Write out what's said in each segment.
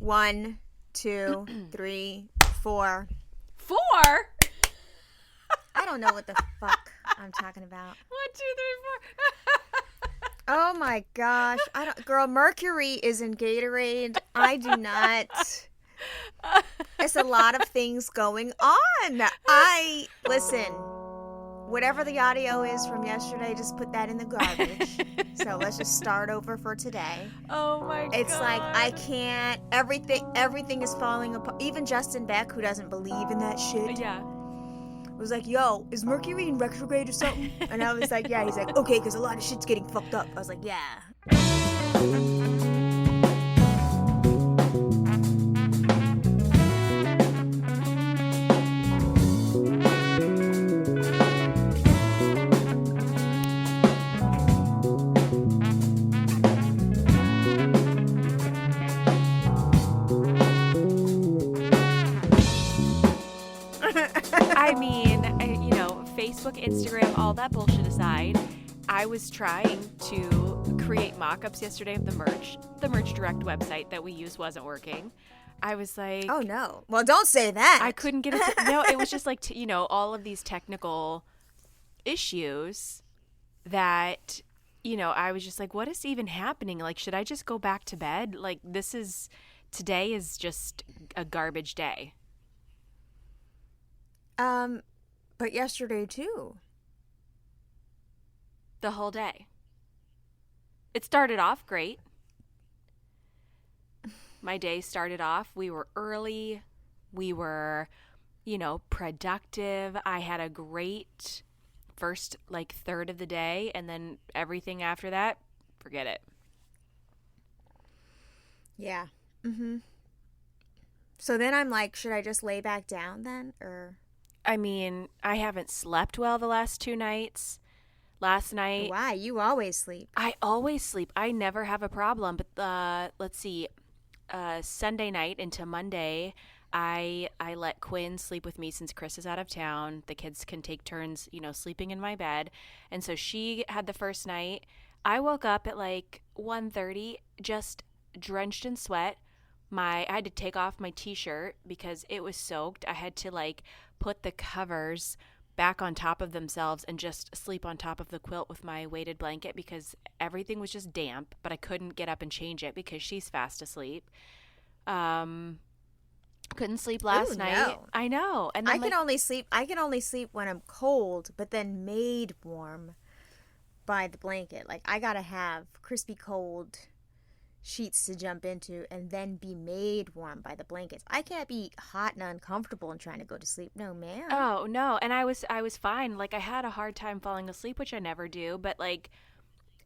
1, 2, 3, 4. 4? I don't know what the fuck I'm talking about. 1, 2, 3, 4. Oh my gosh. Girl, Mercury is in Gatorade. I do not. It's a lot of things going on. Listen, whatever the audio is from yesterday, just put that in the garbage. So let's just start over for today. Oh my god. It's like, I can't, everything is falling apart. Even Justin Beck, who doesn't believe in that shit. Yeah. Was like, yo, is Mercury in retrograde or something? And I was like, yeah. He's like, okay, because a lot of shit's getting fucked up. I was like, yeah. I mean, Facebook, Instagram, all that bullshit aside, I was trying to create mock-ups yesterday of the merch. The Merch Direct website that we used wasn't working. I was like... Oh, no. Well, don't say that. I couldn't get it to... No, it was just like, all of these technical issues that, I was just like, what is even happening? Like, should I just go back to bed? Like, today is just a garbage day. But yesterday too. The whole day. It started off great. My day started off. We were early. We were, productive. I had a great first, third of the day. And then everything after that, forget it. Yeah. Mm-hmm. So then I'm like, should I just lay back down then? Or... I mean, I haven't slept well the last 2 nights. Last night... Why? You always sleep. I always sleep. I never have a problem. But let's see. Sunday night into Monday, I let Quinn sleep with me since Chris is out of town. The kids can take turns, sleeping in my bed. And so she had the first night. I woke up at 1:30, just drenched in sweat. I had to take off my t-shirt because it was soaked. I had to put the covers back on top of themselves and just sleep on top of the quilt with my weighted blanket because everything was just damp, but I couldn't get up and change it because she's fast asleep. Couldn't sleep last night. No. I know. And then I can only sleep when I'm cold, but then made warm by the blanket. I gotta have crispy cold sheets to jump into and then be made warm by the blankets. I can't be hot and uncomfortable and trying to go to sleep. No, ma'am. Oh, no. And I was fine. I had a hard time falling asleep, which I never do, but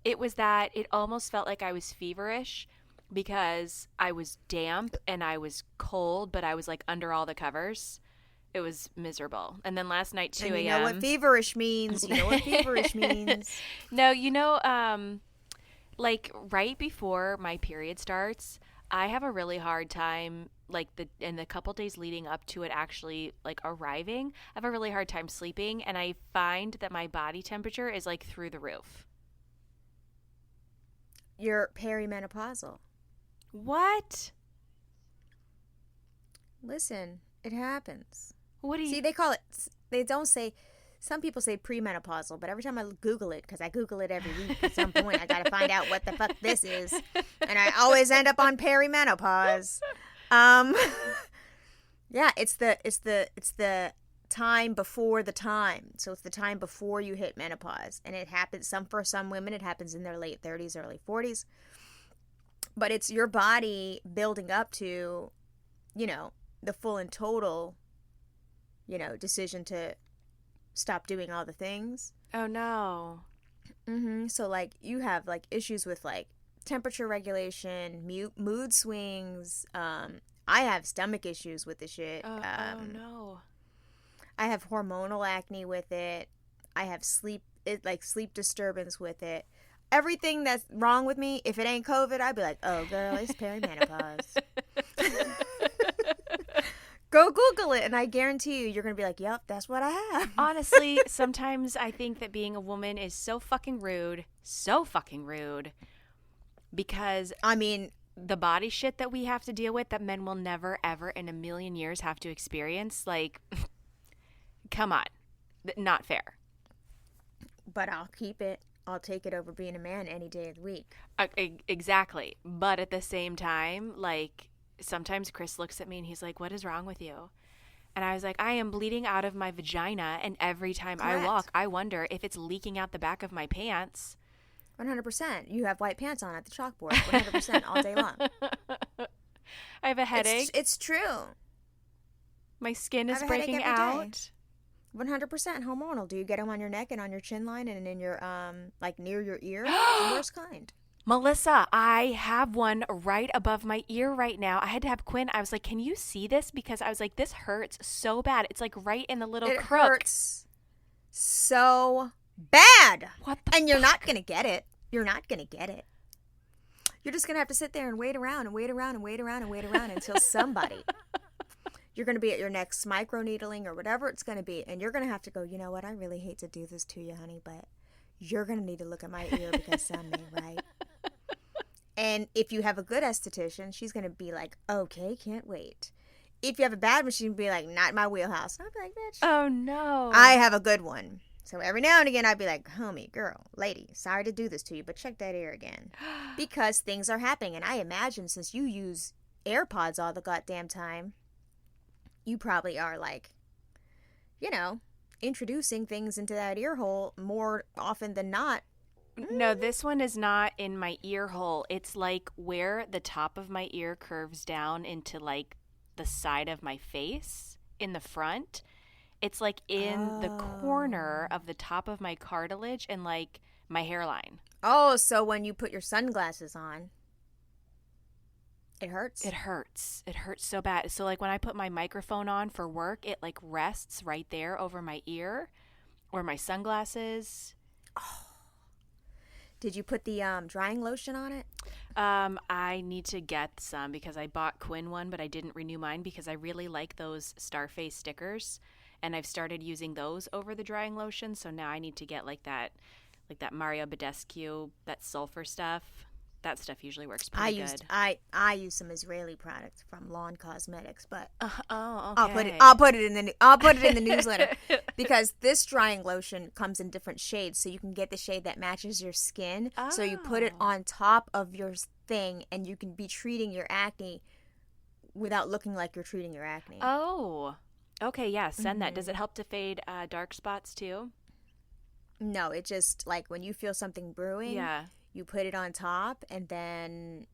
it was that it almost felt like I was feverish because I was damp and I was cold, but I was under all the covers. It was miserable. And then last night 2 a.m. You know what feverish means. No, right before my period starts, I have a really hard time, in the couple days leading up to it actually, arriving, I have a really hard time sleeping, and I find that my body temperature is, through the roof. You're perimenopausal. What? Listen, it happens. What do you... See, they don't say... Some people say premenopausal, but every time I Google it, because I Google it every week, at some point I got to find out what the fuck this is, and I always end up on perimenopause. Yeah, it's the time before the time. So it's the time before you hit menopause, and it happens. For some women, it happens in their late 30s, early 40s. But it's your body building up to, the full and total, decision to stop doing all the things. Oh, no. Mm-hmm. So, you have, issues with, temperature regulation, mood swings. I have stomach issues with the shit. Oh, no. I have hormonal acne with it. I have sleep disturbance with it. Everything that's wrong with me, if it ain't COVID, I'd be like, oh, girl, it's perimenopause. Go Google it, and I guarantee you're going to be like, yep, that's what I have. Honestly, sometimes I think that being a woman is so fucking rude. So fucking rude. Because... I mean, the body shit that we have to deal with that men will never, ever in a million years have to experience, like, come on. Not fair. But I'll keep it. I'll take it over being a man any day of the week. Exactly. But at the same time, like, sometimes Chris looks at me and he's like, what is wrong with you? And I was like, I am bleeding out of my vagina, and every time Correct. I walk, I wonder if it's leaking out the back of my pants. 100%. You have white pants on at the chalkboard. 100% all day long. I have a headache. It's true. My skin is breaking out. 100% hormonal. Do you get them on your neck and on your chin line and in your, like near your ear? The worst kind. Melissa, I have one right above my ear right now. I had to have Quinn. I was like, can you see this? Because I was like, this hurts so bad. It's like right in the little crook. It hurts so bad. What the And you're not going to get it. You're not going to get it. You're just going to have to sit there and wait around and wait around and wait around and wait around until somebody. You're going to be at your next microneedling or whatever it's going to be. And you're going to have to go, you know what? I really hate to do this to you, honey, but you're going to need to look at my ear because someday, right? And if you have a good esthetician, she's going to be like, okay, can't wait. If you have a bad one, she'll be like, not my wheelhouse. And I'll be like, bitch. Oh, no. I have a good one. So every now and again, I'd be like, homie, girl, lady, sorry to do this to you, but check that ear again. Because things are happening. And I imagine since you use AirPods all the goddamn time, you probably are like, you know, introducing things into that ear hole more often than not. No, this one is not in my ear hole. It's like where the top of my ear curves down into like the side of my face in the front. It's like in the corner of the top of my cartilage and like my hairline. Oh, so when you put your sunglasses on, it hurts? It hurts. It hurts so bad. So like when I put my microphone on for work, it like rests right there over my ear or my sunglasses. Oh. Did you put the drying lotion on it? I need to get some because I bought Quinn one, but I didn't renew mine because I really like those Starface stickers, and I've started using those over the drying lotion. So now I need to get like that Mario Badescu, that sulfur stuff. That stuff usually works pretty good. I use some Israeli products from Lawn Cosmetics, but okay. I'll put it in the newsletter because this drying lotion comes in different shades, so you can get the shade that matches your skin. Oh. So you put it on top of your thing, and you can be treating your acne without looking like you're treating your acne. Oh, okay, yeah. Send that. Does it help to fade dark spots too? No, it just like when you feel something brewing. Yeah. You put it on top, and then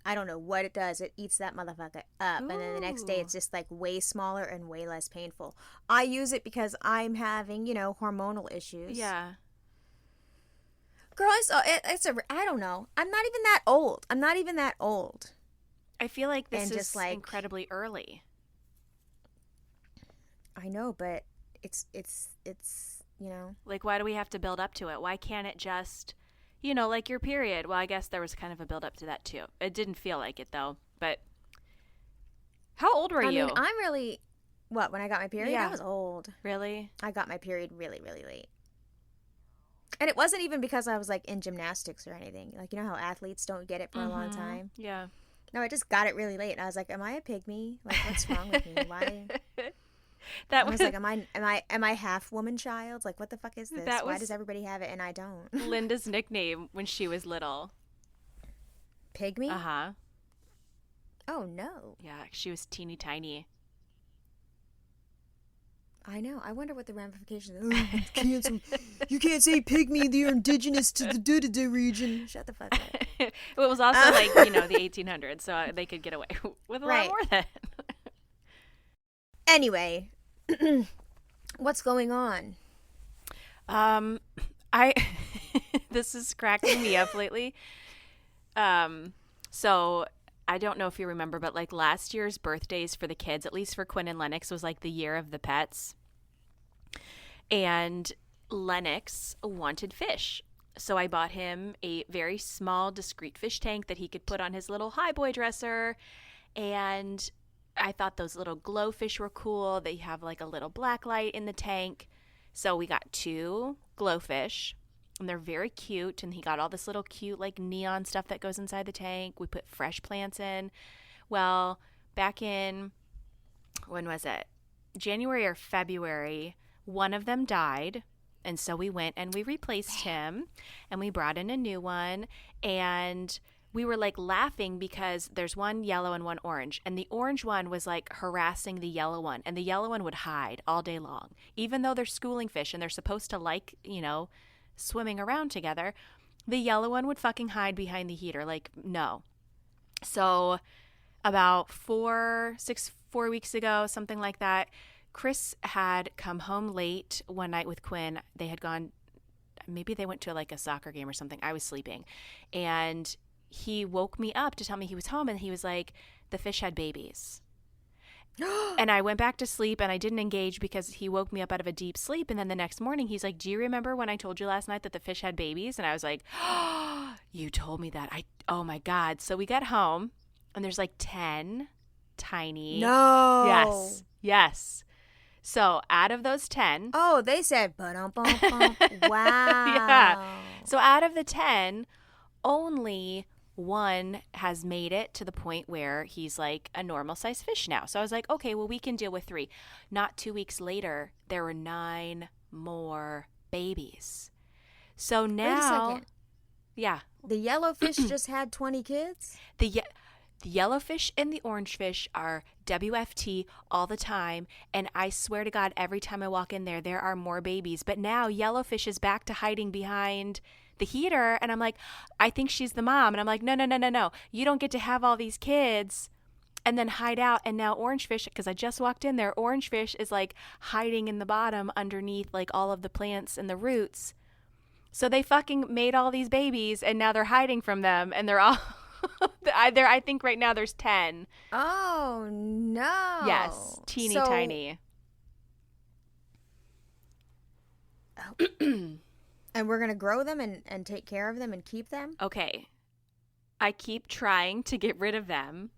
I don't know what it does. It eats that motherfucker up. Ooh. And then the next day, it's just like way smaller and way less painful. I use it because I'm having, hormonal issues. Yeah. Girl, I don't know. I'm not even that old. I feel like this is like incredibly early. I know, but it's. Like, why do we have to build up to it? Why can't it just... like your period. Well, I guess there was kind of a build up to that too. It didn't feel like it though. But how old were you? I'm really, when I got my period? Yeah. I was old. Really? I got my period really, really late. And it wasn't even because I was like in gymnastics or anything. Like, you know how athletes don't get it for a long time? Yeah. No, I just got it really late. And I was like, am I a pygmy? Like, what's wrong with me? Why? I was like, am I half woman child? Like, what the fuck is this? Why does everybody have it and I don't? Linda's nickname when she was little. Pygmy? Uh-huh. Oh, no. Yeah, she was teeny tiny. I know. I wonder what the ramifications are. Oh, you can't say pygmy. They're indigenous to the do-do-do region. Shut the fuck up. It was also like, the 1800s, so they could get away with a lot more then. Anyway, what's going on? This is cracking me up lately. So I don't know if you remember, but like last year's birthdays for the kids, at least for Quinn and Lennox, was like the year of the pets. And Lennox wanted fish. So I bought him a very small, discreet fish tank that he could put on his little high boy dresser. And I thought those little glowfish were cool. They have like a little black light in the tank. So we got 2 glowfish. and they're very cute. And he got all this little cute like neon stuff that goes inside the tank. We put fresh plants in. Well, back in, when was it? January or February, one of them died. And so we went and we replaced him and we brought in a new one. And we were like laughing because there's one yellow and one orange. And the orange one was like harassing the yellow one. And the yellow one would hide all day long. Even though they're schooling fish and they're supposed to like, swimming around together, the yellow one would fucking hide behind the heater. Like, no. So about 4 weeks ago, something like that, Chris had come home late one night with Quinn. They had gone, maybe they went to like a soccer game or something. I was sleeping. And he woke me up to tell me he was home. And he was like, the fish had babies. And I went back to sleep and I didn't engage because he woke me up out of a deep sleep. And then the next morning he's like, do you remember when I told you last night that the fish had babies? And I was like, oh, you told me that. Oh my God. So we got home and there's like 10 tiny. No. Yes. So out of those 10. Oh, they said, ba-dum-bum-bum. Wow. Yeah. So out of the 10, only one has made it to the point where he's like a normal size fish now. So I was like, okay, well, we can deal with 3. Not 2 weeks later, there were 9 more babies. So now. Wait a second. Yeah. The yellow fish just had 20 kids? The yellow fish and the orange fish are WFT all the time. And I swear to God, every time I walk in there are more babies. But now yellowfish is back to hiding behind the heater. And I'm like, I think she's the mom. And I'm like, no. You don't get to have all these kids and then hide out. And now orange fish, because I just walked in there, orange fish is like hiding in the bottom underneath like all of the plants and the roots. So they fucking made all these babies and now they're hiding from them and they're all... I think right now there's 10. Oh, no. Yes, teeny tiny. And we're going to grow them and take care of them and keep them? Okay. I keep trying to get rid of them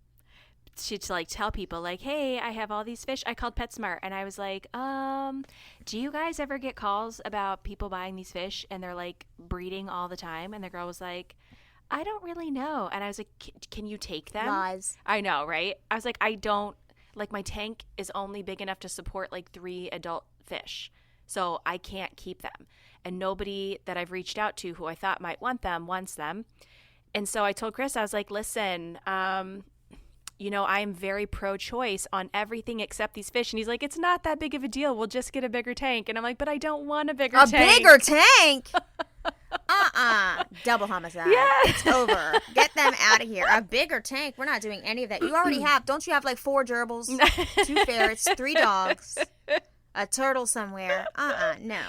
to like tell people like, hey, I have all these fish. I called PetSmart and I was like, do you guys ever get calls about people buying these fish and they're like breeding all the time? And the girl was like, I don't really know. And I was like, can you take them? Lies. I know, right? I was like, I don't, like my tank is only big enough to support like 3 adult fish. So I can't keep them. And nobody that I've reached out to who I thought might want them wants them. And so I told Chris, I was like, listen, I'm very pro-choice on everything except these fish. And he's like, it's not that big of a deal. We'll just get a bigger tank. And I'm like, but I don't want a bigger tank. A bigger tank? Double homicide. Yeah. It's over. Get them out of here. A bigger tank. We're not doing any of that. You already have. Don't you have like 4 gerbils, 2 ferrets, 3 dogs, a turtle somewhere? No.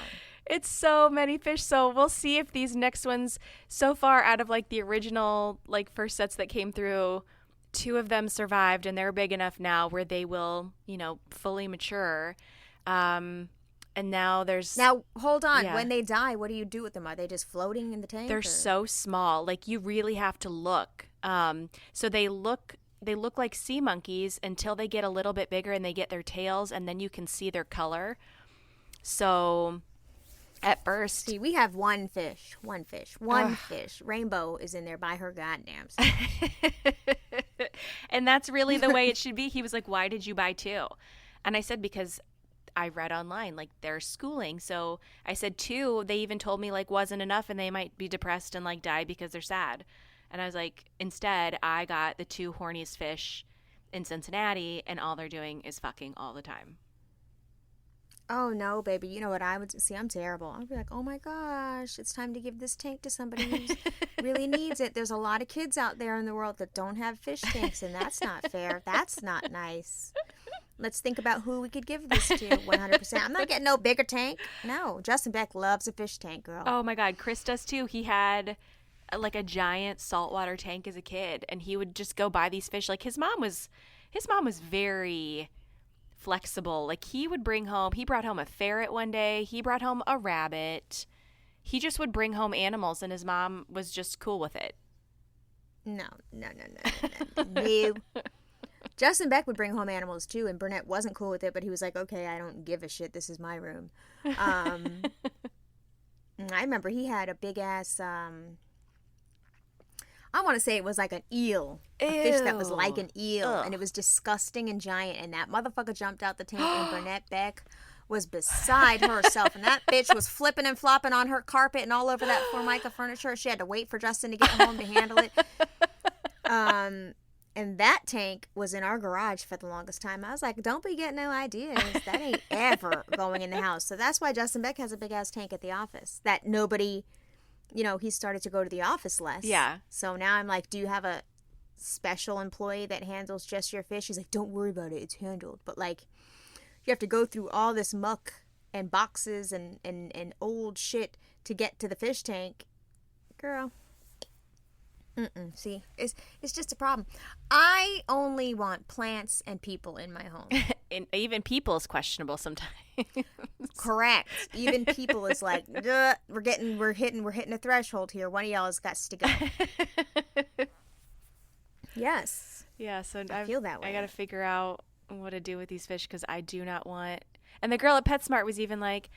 It's so many fish. So we'll see if these next ones, so far out of like the original like first sets that came through, 2 of them survived and they're big enough now where they will, fully mature. And now there's... Now, hold on. Yeah. When they die, what do you do with them? Are they just floating in the tank? They're so small. Like, you really have to look. So they look like sea monkeys until they get a little bit bigger and they get their tails, and then you can see their color. So at first... See, we have one fish. Fish. Rainbow is in there by her goddamn self. And that's really the way it should be. He was like, why did you buy 2? And I said, because... I read online, like, they're schooling. So I said 2, they even told me, like, wasn't enough and they might be depressed and, like, die because they're sad. And I was like, instead, I got the 2 horniest fish in Cincinnati and all they're doing is fucking all the time. Oh, no, baby. You know what I would see? I'm terrible. I'd be like, oh, my gosh, it's time to give this tank to somebody who really needs it. There's a lot of kids out there in the world that don't have fish tanks, and that's not fair. That's not nice. Let's think about who we could give this to 100%. I'm not getting no bigger tank. No. Justin Beck loves a fish tank, girl. Oh, my God. Chris does, too. He had, like, a giant saltwater tank as a kid, and he would just go buy these fish. Like, his mom was very flexible. Like, he brought home a ferret one day. He brought home a rabbit. He just would bring home animals, and his mom was just cool with it. No. Justin Beck would bring home animals too, and Burnett wasn't cool with it, but he was like, okay, I don't give a shit. This is my room. I remember he had a big ass. I want to say it was like an eel. Ew. A fish that was like an eel. Ugh. And it was disgusting and giant. And that motherfucker jumped out the tank and Burnett Beck was beside herself. And that bitch was flipping and flopping on her carpet and all over that Formica furniture. She had to wait for Justin to get home to handle it. And that tank was in our garage for the longest time. I was like, don't be getting no ideas. That ain't ever going in the house. So that's why Justin Beck has a big-ass tank at the office that nobody... he started to go to the office less. Yeah. So now I'm like, do you have a special employee that handles just your fish? He's like, don't worry about it. It's handled. But, like, you have to go through all this muck and boxes and old shit to get to the fish tank. Girl. See, it's just a problem. I only want plants and people in my home. And even people is questionable sometimes. Correct. Even people is like, duh, we're hitting a threshold here. One of y'all has got to go. Yes. Yeah, so I feel that way. I got to figure out what to do with these fish because I do not want. And the girl at PetSmart was even like,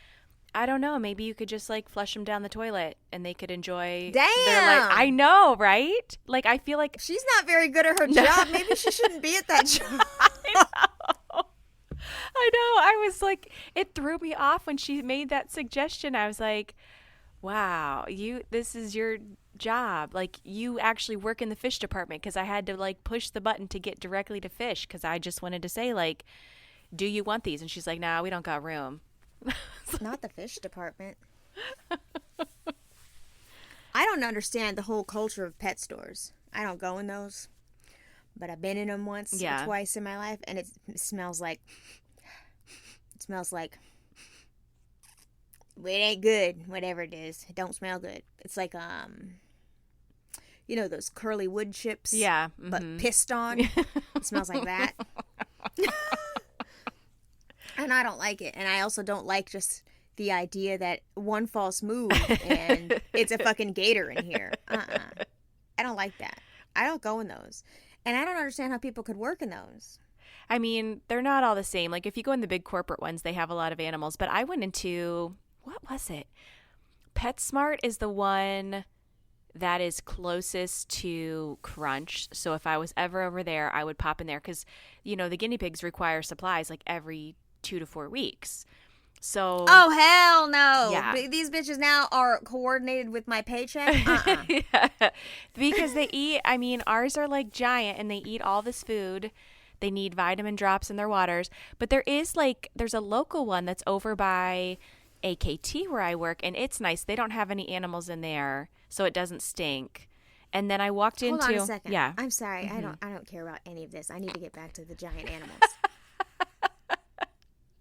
I don't know, maybe you could just like flush them down the toilet and they could enjoy. Damn. I know, right? Like I feel like she's not very good at her job. Maybe she shouldn't be at that job. I know. I was like, it threw me off when she made that suggestion. I was like, wow, this is your job. Like you actually work in the fish department because I had to like push the button to get directly to fish because I just wanted to say like, do you want these? And she's like, nah, we don't got room. It's not the fish department. I don't understand the whole culture of pet stores. I don't go in those, but I've been in them once or twice in my life, and it smells like it ain't good. Whatever it is, it don't smell good. It's like those curly wood chips. Yeah, but pissed on. It smells like that. And I don't like it. And I also don't like just the idea that one false move and it's a fucking gator in here. I don't like that. I don't go in those. And I don't understand how people could work in those. I mean, they're not all the same. Like if you go in the big corporate ones, they have a lot of animals. But I went into, what was it? PetSmart is the one that is closest to Crunch. So if I was ever over there, I would pop in there because, the guinea pigs require supplies like every 2 to 4 weeks. So oh hell no. Yeah. These bitches now are coordinated with my paycheck. Yeah. Because they eat, ours are like giant and they eat all this food. They need vitamin drops in their waters, but there's a local one that's over by AKT where I work and it's nice. They don't have any animals in there so it doesn't stink. And then I walked into Hold on a second. Yeah. I'm sorry. I don't care about any of this. I need to get back to the giant animals.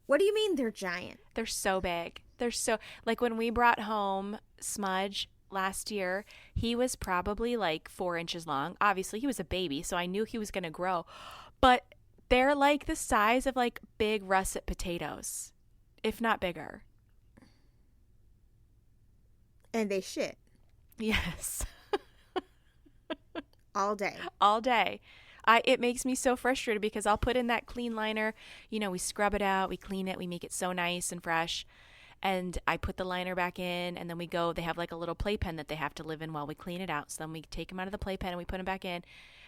What do you mean they're giant? They're so big. They're so... Like, when we brought home Smudge last year, he was probably, 4 inches long. Obviously, he was a baby, so I knew he was going to grow. But they're, the size of, big russet potatoes, if not bigger. And they shit. Yes. All day. All day. It makes me so frustrated because I'll put in that clean liner. We scrub it out, we clean it, we make it so nice and fresh. And I put the liner back in and then we go, they have a little playpen that they have to live in while we clean it out. So then we take him out of the playpen and we put him back in.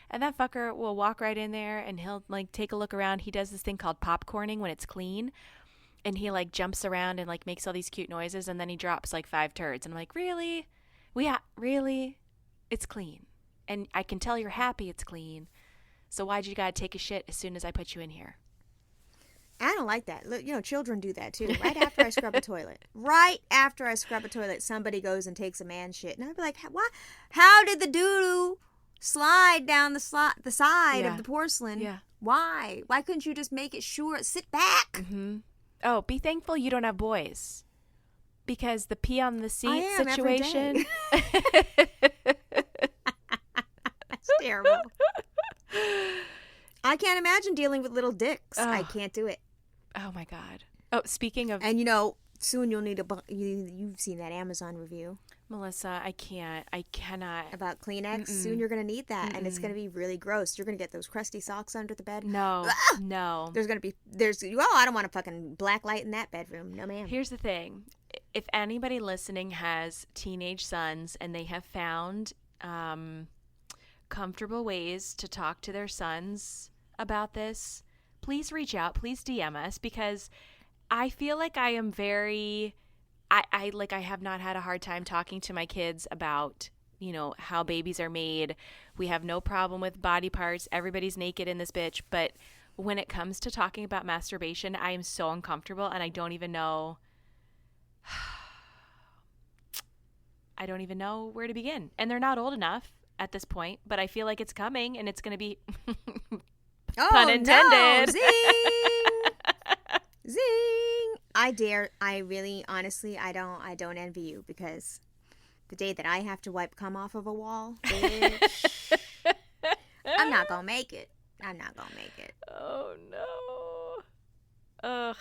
And that fucker will walk right in there and he'll take a look around. He does this thing called popcorning when it's clean. And he jumps around and makes all these cute noises. And then he drops 5 turds. And I'm like, really? Really? It's clean. And I can tell you're happy it's clean. So why'd you gotta take a shit as soon as I put you in here? I don't like that. Look, children do that too. Right after I scrub a toilet. Right after I scrub a toilet, somebody goes and takes a man shit. And I'd be like, why? How did the doo-doo slide down the side of the porcelain? Yeah. Why? Why couldn't you just make it sure? Sit back. Mm-hmm. Oh, be thankful you don't have boys. Because the pee on the seat situation. That's terrible. I can't imagine dealing with little dicks. Oh. I can't do it. Oh my God. Oh, speaking of... And soon you'll need you've seen that Amazon review. Melissa, I cannot. About Kleenex. Soon you're going to need that. And it's going to be really gross. You're going to get those crusty socks under the bed. No. No. I don't want a fucking black light in that bedroom. No, ma'am. Here's the thing. if anybody listening has teenage sons and they have found comfortable ways to talk to their sons about this, please reach out. Please DM us, because I feel like I am very, I have not had a hard time talking to my kids about, how babies are made. We have no problem with body parts. Everybody's naked in this bitch. But when it comes to talking about masturbation, I am so uncomfortable, and I don't even know where to begin. And they're not old enough at this point, but I feel like it's coming, and it's going to be pun intended. No. Zing! Zing! I don't envy you, because the day that I have to wipe cum off of a wall, bitch, I'm not going to make it. Oh, no. Ugh.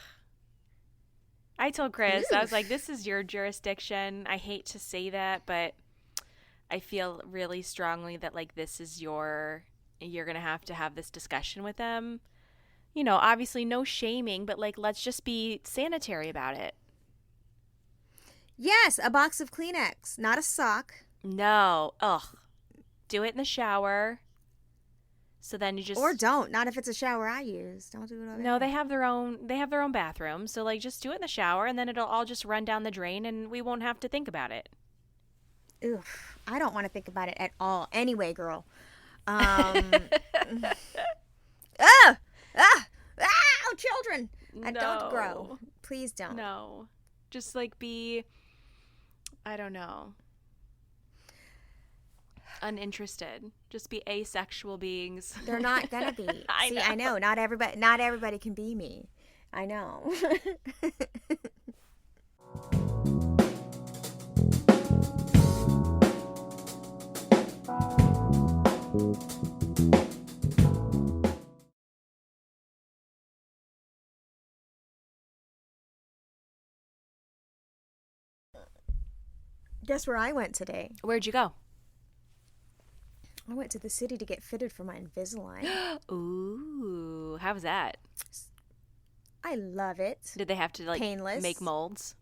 I told Chris, I was like, this is your jurisdiction. I hate to say that, but I feel really strongly that, like, this is you're going to have this discussion with them. Obviously no shaming, but, like, let's just be sanitary about it. Yes, a box of Kleenex, not a sock. No. Ugh. Do it in the shower. So then you just, or don't. Not if it's a shower I use. Don't do it over there. No, they have their own bathroom. So, like, just do it in the shower, and then it'll all just run down the drain, and we won't have to think about it. Ugh, I don't want to think about it at all. Anyway, girl. Children. Don't grow. Please don't. No. Just, like, I don't know, uninterested. Just be asexual beings. They're not gonna be. I know. Not everybody can be me. I know. Guess where I went today? Where'd you go? I went to the city to get fitted for my Invisalign. Ooh, how was that? I love it. Did they have to, like, painless, make molds?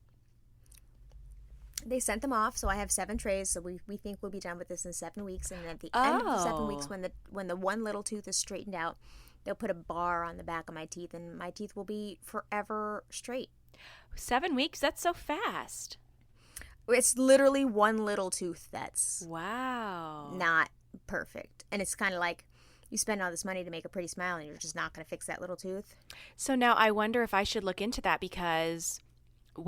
They sent them off, so I have 7 trays. So we think we'll be done with this in 7 weeks, and at the end of the 7 weeks, when the one little tooth is straightened out, they'll put a bar on the back of my teeth, and my teeth will be forever straight. 7 weeks? That's so fast. It's literally one little tooth that's not perfect. And it's kind of like you spend all this money to make a pretty smile, and you're just not going to fix that little tooth. So now I wonder if I should look into that, because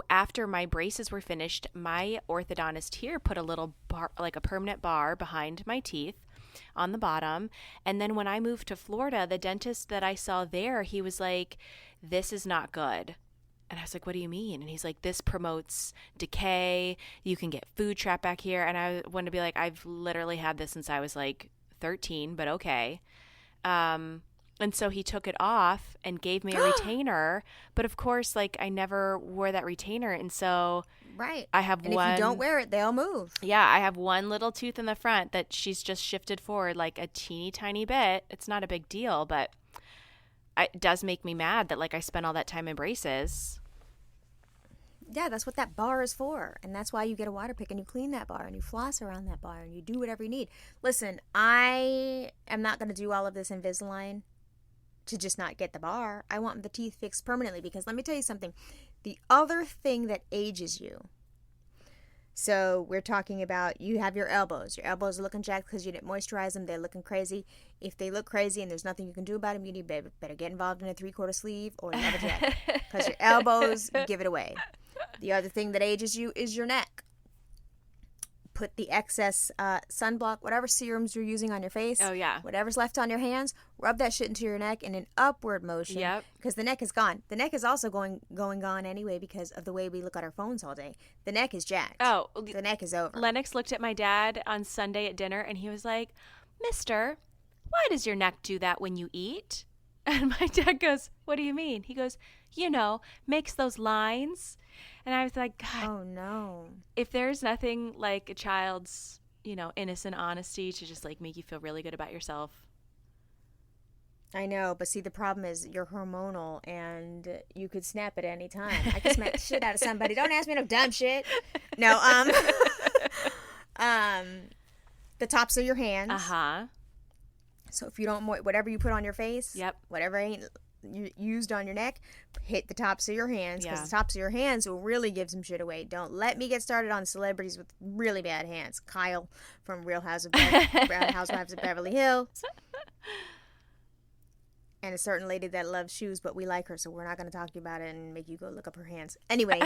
after my braces were finished, my orthodontist here put a little bar, like a permanent bar behind my teeth on the bottom. And then when I moved to Florida, the dentist that I saw there, he was like, this is not good. And I was like, what do you mean? And he's like, this promotes decay. You can get food trapped back here. And I wanted to be like, I've literally had this since I was like 13, but okay. And so he took it off and gave me a retainer. But of course, like, I never wore that retainer. And so I have and if you don't wear it, they'll move. Yeah, I have one little tooth in the front that she's just shifted forward like a teeny tiny bit. It's not a big deal, but it does make me mad that, like, I spent all that time in braces. Yeah, that's what that bar is for. And that's why you get a water pick and you clean that bar and you floss around that bar and you do whatever you need. Listen, I am not going to do all of this Invisalign to just not get the bar. I want the teeth fixed permanently, because let me tell you something. The other thing that ages you. So we're talking about, you have your elbows. Your elbows are looking jacked because you didn't moisturize them. They're looking crazy. If they look crazy and there's nothing you can do about them, you need better get involved in a 3/4 sleeve or you have a jacket. Because your elbows, give it away. The other thing that ages you is your neck. Put the excess sunblock, whatever serums you're using on your face. Oh, yeah. Whatever's left on your hands, rub that shit into your neck in an upward motion. Yep. Because the neck is gone. The neck is also going gone anyway because of the way we look at our phones all day. The neck is jacked. Oh. The neck is over. Lennox looked at my dad on Sunday at dinner, and he was like, Mister, why does your neck do that when you eat? And my dad goes, what do you mean? He goes, makes those lines. And I was like, God. Oh, no. If there's nothing like a child's, innocent honesty to just, like, make you feel really good about yourself. I know, but see, the problem is you're hormonal and you could snap at any time. I could smack the shit out of somebody. Don't ask me no dumb shit. No, the tops of your hands. Uh-huh. So if you don't, whatever you put on your face, Yep. whatever ain't used on your neck, hit the tops of your hands, because Yeah. the tops of your hands will really give some shit away. Don't let me get started on celebrities with really bad hands. Kyle from Real Housewives of Beverly Hills. And a certain lady that loves shoes, but we like her, so we're not going to talk to you about it and make you go look up her hands. Anyway,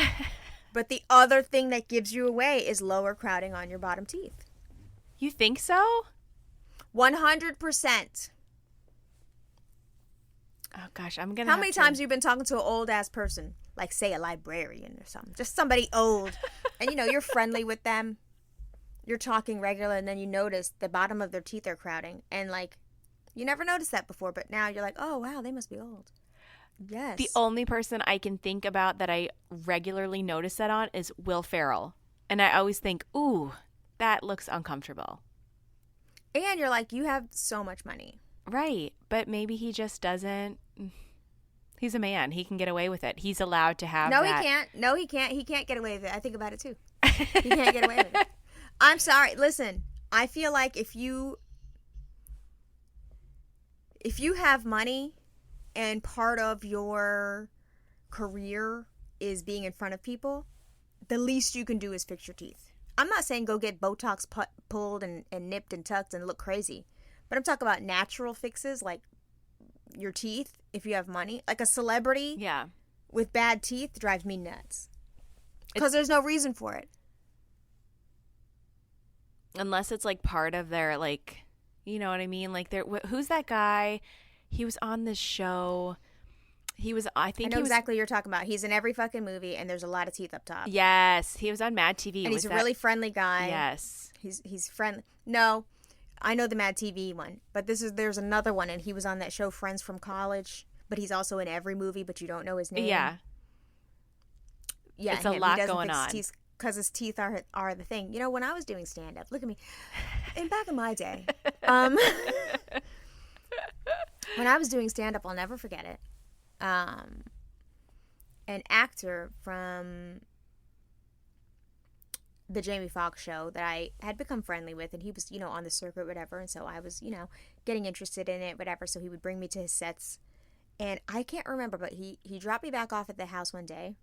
but the other thing that gives you away is lower crowding on your bottom teeth. You think so? 100%. Oh, gosh, I'm going to How many times have you been talking to an old-ass person? Like, say, a librarian or something. Just somebody old. And, you're friendly with them. You're talking regular, and then you notice the bottom of their teeth are crowding. And, like, you never noticed that before, but now you're like, oh, wow, they must be old. Yes. The only person I can think about that I regularly notice that on is Will Ferrell. And I always think, ooh, that looks uncomfortable. And you're like, you have so much money. Right. But maybe he just doesn't. He's a man. He can get away with it. He's allowed to have No, that. he can't. No, he can't. He can't get away with it. I think about it, too. He can't get away with it. I'm sorry. Listen, I feel like if you have money and part of your career is being in front of people, the least you can do is fix your teeth. I'm not saying go get Botox pulled and nipped and tucked and look crazy. But I'm talking about natural fixes like your teeth if you have money. Like a celebrity with bad teeth drives me nuts. Because there's no reason for it. Unless it's like part of their, like, you know what I mean? Like, who's that guy? He was on this show. I know exactly what you're talking about. He's in every fucking movie, and there's a lot of teeth up top. Yes, he was on Mad TV. And he's a really friendly guy. Yes. He's friendly. No, I know the Mad TV one, but there's another one, and he was on that show Friends from College, but he's also in every movie, but you don't know his name. Yeah. Yeah, it's a lot going on. Because his teeth are the thing. When I was doing stand-up, look at me. And back in my day, when I was doing stand-up, I'll never forget it. An actor from the Jamie Foxx show that I had become friendly with, and he was, on the circuit, whatever, and so I was, getting interested in it, whatever, so he would bring me to his sets, and I can't remember, but he dropped me back off at the house one day,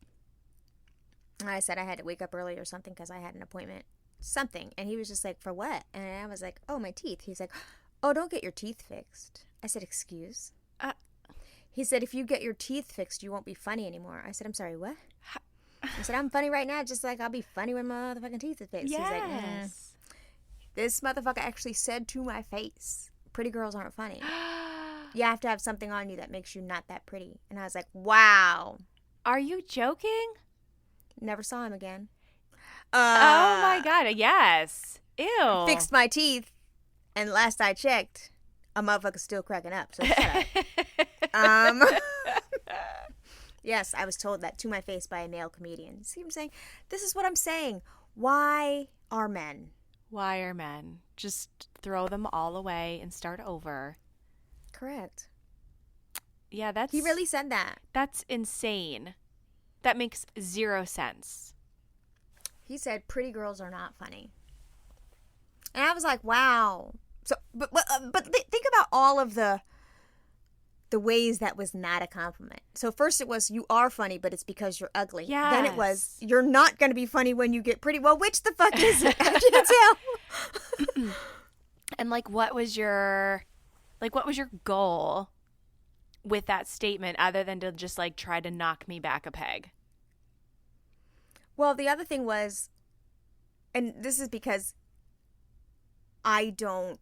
and I said I had to wake up early or something because I had an appointment, something, and he was just like, for what? And I was like, oh, my teeth. He's like, oh, don't get your teeth fixed. I said, excuse? He said, if you get your teeth fixed, you won't be funny anymore. I said, I'm sorry, what? I said, I'm funny right now, just like I'll be funny when my motherfucking teeth are fixed. Yes. He's like, this motherfucker actually said to my face, pretty girls aren't funny. You have to have something on you that makes you not that pretty. And I was like, wow. Are you joking? Never saw him again. Oh, my God. Yes. Ew. Fixed my teeth. And last I checked, a motherfucker's still cracking up. So shut up. Yes, I was told that to my face by a male comedian. See what I'm saying? This is what I'm saying. Why are men? Why are men? Just throw them all away and start over. Correct. Yeah, He really said that. That's insane. That makes zero sense. He said pretty girls are not funny. And I was like, wow. So, but think about all of the ways that was not a compliment. So first it was, you are funny, but it's because you're ugly. Yes. Then it was, you're not going to be funny when you get pretty. Well, which the fuck is it? I can't tell. And what was your goal with that statement other than to just try to knock me back a peg? Well, the other thing was, and this is because I don't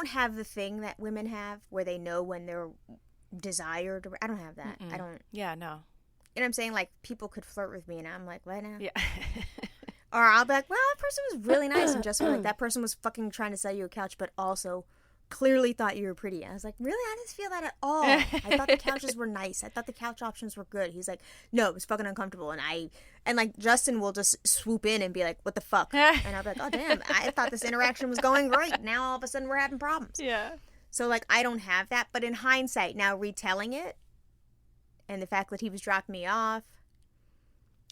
have the thing that women have where they know when they're desired. I don't have that. Mm-mm. I don't. Yeah, no. You know what I'm saying? Like, people could flirt with me, and I'm like, what now? Yeah. Or I'll be like, well, that person was really nice, and just like, that person was fucking trying to sell you a couch, but also clearly thought you were pretty. I was like, really? I didn't feel that at all. I thought the couches were nice. I thought the couch options were good. He's like, no, it was fucking uncomfortable. And like, Justin will just swoop in and be like, what the fuck? And I'll be like, oh, damn, I thought this interaction was going great. Now all of a sudden we're having problems. Yeah. So, like, I don't have that. But in hindsight, now retelling it, and the fact that he was dropping me off.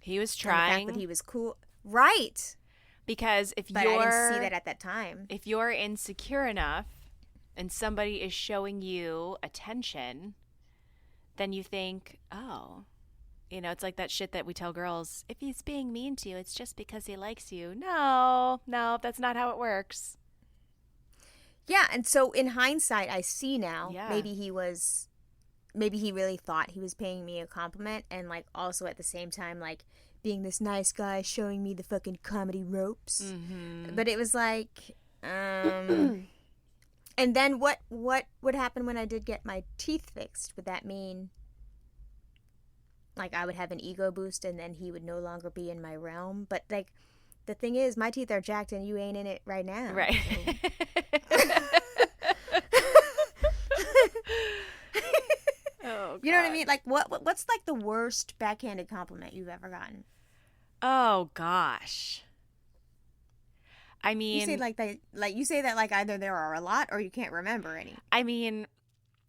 He was And the fact trying. that he was cool. Right. Because But I didn't see that at that time. If you're insecure enough and somebody is showing you attention, then you think, oh, you know, it's like that shit that we tell girls. If he's being mean to you, it's just because he likes you. No, that's not how it works. Yeah, and so in hindsight, I see now. Yeah. Maybe he really thought he was paying me a compliment, and like also at the same time, like being this nice guy showing me the fucking comedy ropes. Mm-hmm. But it was like, and then what would happen when I did get my teeth fixed? Would that mean like I would have an ego boost, and then he would no longer be in my realm? But like, the thing is, my teeth are jacked, and you ain't in it right now. Right. So. Oh, you know what I mean? Like, what's like the worst backhanded compliment you've ever gotten? Oh gosh. I mean, you say that like either there are a lot or you can't remember any. I mean,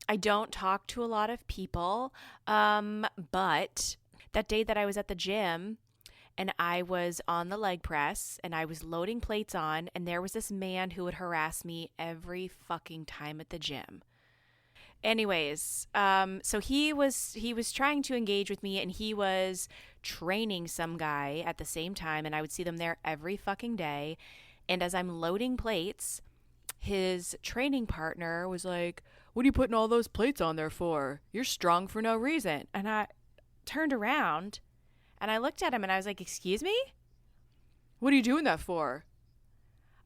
I don't talk to a lot of people, but that day that I was at the gym and I was on the leg press and I was loading plates on, and there was this man who would harass me every fucking time at the gym. Anyways, so he was trying to engage with me, and he was training some guy at the same time, and I would see them there every fucking day. And as I'm loading plates, his training partner was like, "What are you putting all those plates on there for? You're strong for no reason." And I turned around and I looked at him and I was like, "Excuse me? What are you doing that for?"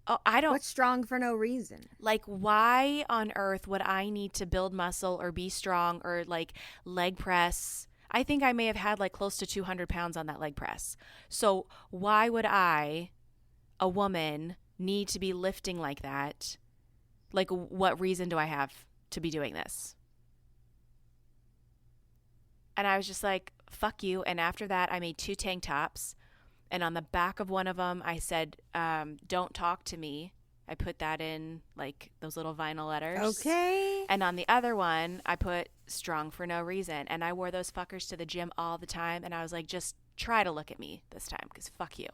Oh, I don't. What's strong for no reason? Like, why on earth would I need to build muscle or be strong or like leg press? I think I may have had like close to 200 pounds on that leg press. So why would I, a woman, need to be lifting like that? Like, what reason do I have to be doing this? And I was just like, fuck you. And after that, I made 2 tank tops. And on the back of one of them, I said, "Don't talk to me." I put that in like those little vinyl letters. Okay. And on the other one, I put "strong for no reason." And I wore those fuckers to the gym all the time. And I was like, just try to look at me this time, because fuck you.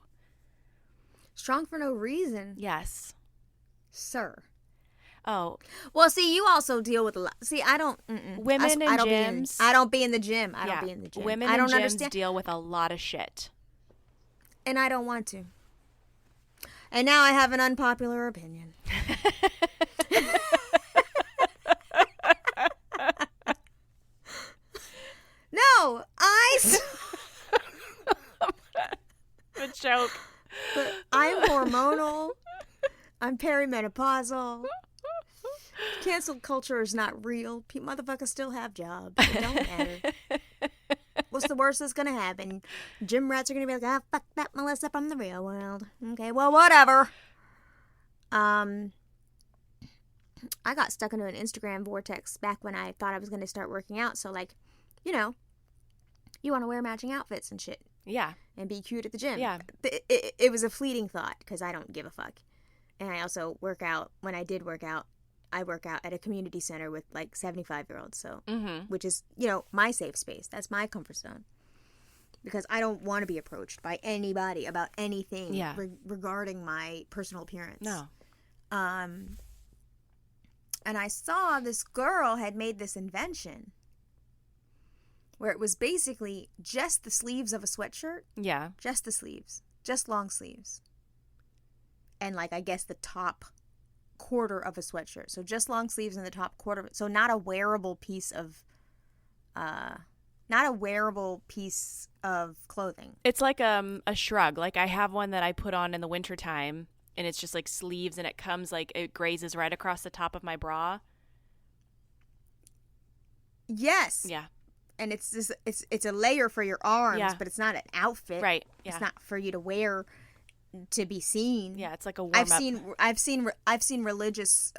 Strong for no reason? Yes. Sir. Oh. Well, see, you also deal with a lot. See, I don't. Women in gyms. I don't be in the gym. I don't be in the gym. Women in gyms deal with a lot of shit. And I don't want to. And now I have an unpopular opinion. No, a joke. But I'm hormonal. I'm perimenopausal. Cancel culture is not real. Motherfuckers still have jobs. It don't matter. What's the worst that's gonna happen? Gym rats are gonna be like, "Ah, fuck that Melissa from the real world." Okay, well, whatever. I got stuck into an Instagram vortex back when I thought I was gonna start working out. So, like, you know, you want to wear matching outfits and shit. Yeah. And be cute at the gym. Yeah. It was a fleeting thought because I don't give a fuck. And I also work out. When I did work out, I work out at a community center with like 75-year-olds. So, which is, you know, my safe space. That's my comfort zone. Because I don't want to be approached by anybody about anything regarding my personal appearance. No. And I saw this girl had made this invention where it was basically just the sleeves of a sweatshirt. Yeah. Just the sleeves. Just long sleeves. And like, I guess the top quarter of a sweatshirt. So just long sleeves and the top quarter of it. So not a wearable piece of clothing. It's like a shrug. Like, I have one that I put on in the wintertime, and it's just like sleeves, and it comes like, it grazes right across the top of my bra. Yes. Yeah. And it's just, it's a layer for your arms, but it's not an outfit. Right. Yeah. It's not for you to wear to be seen. Yeah, it's like a warm up. I've seen religious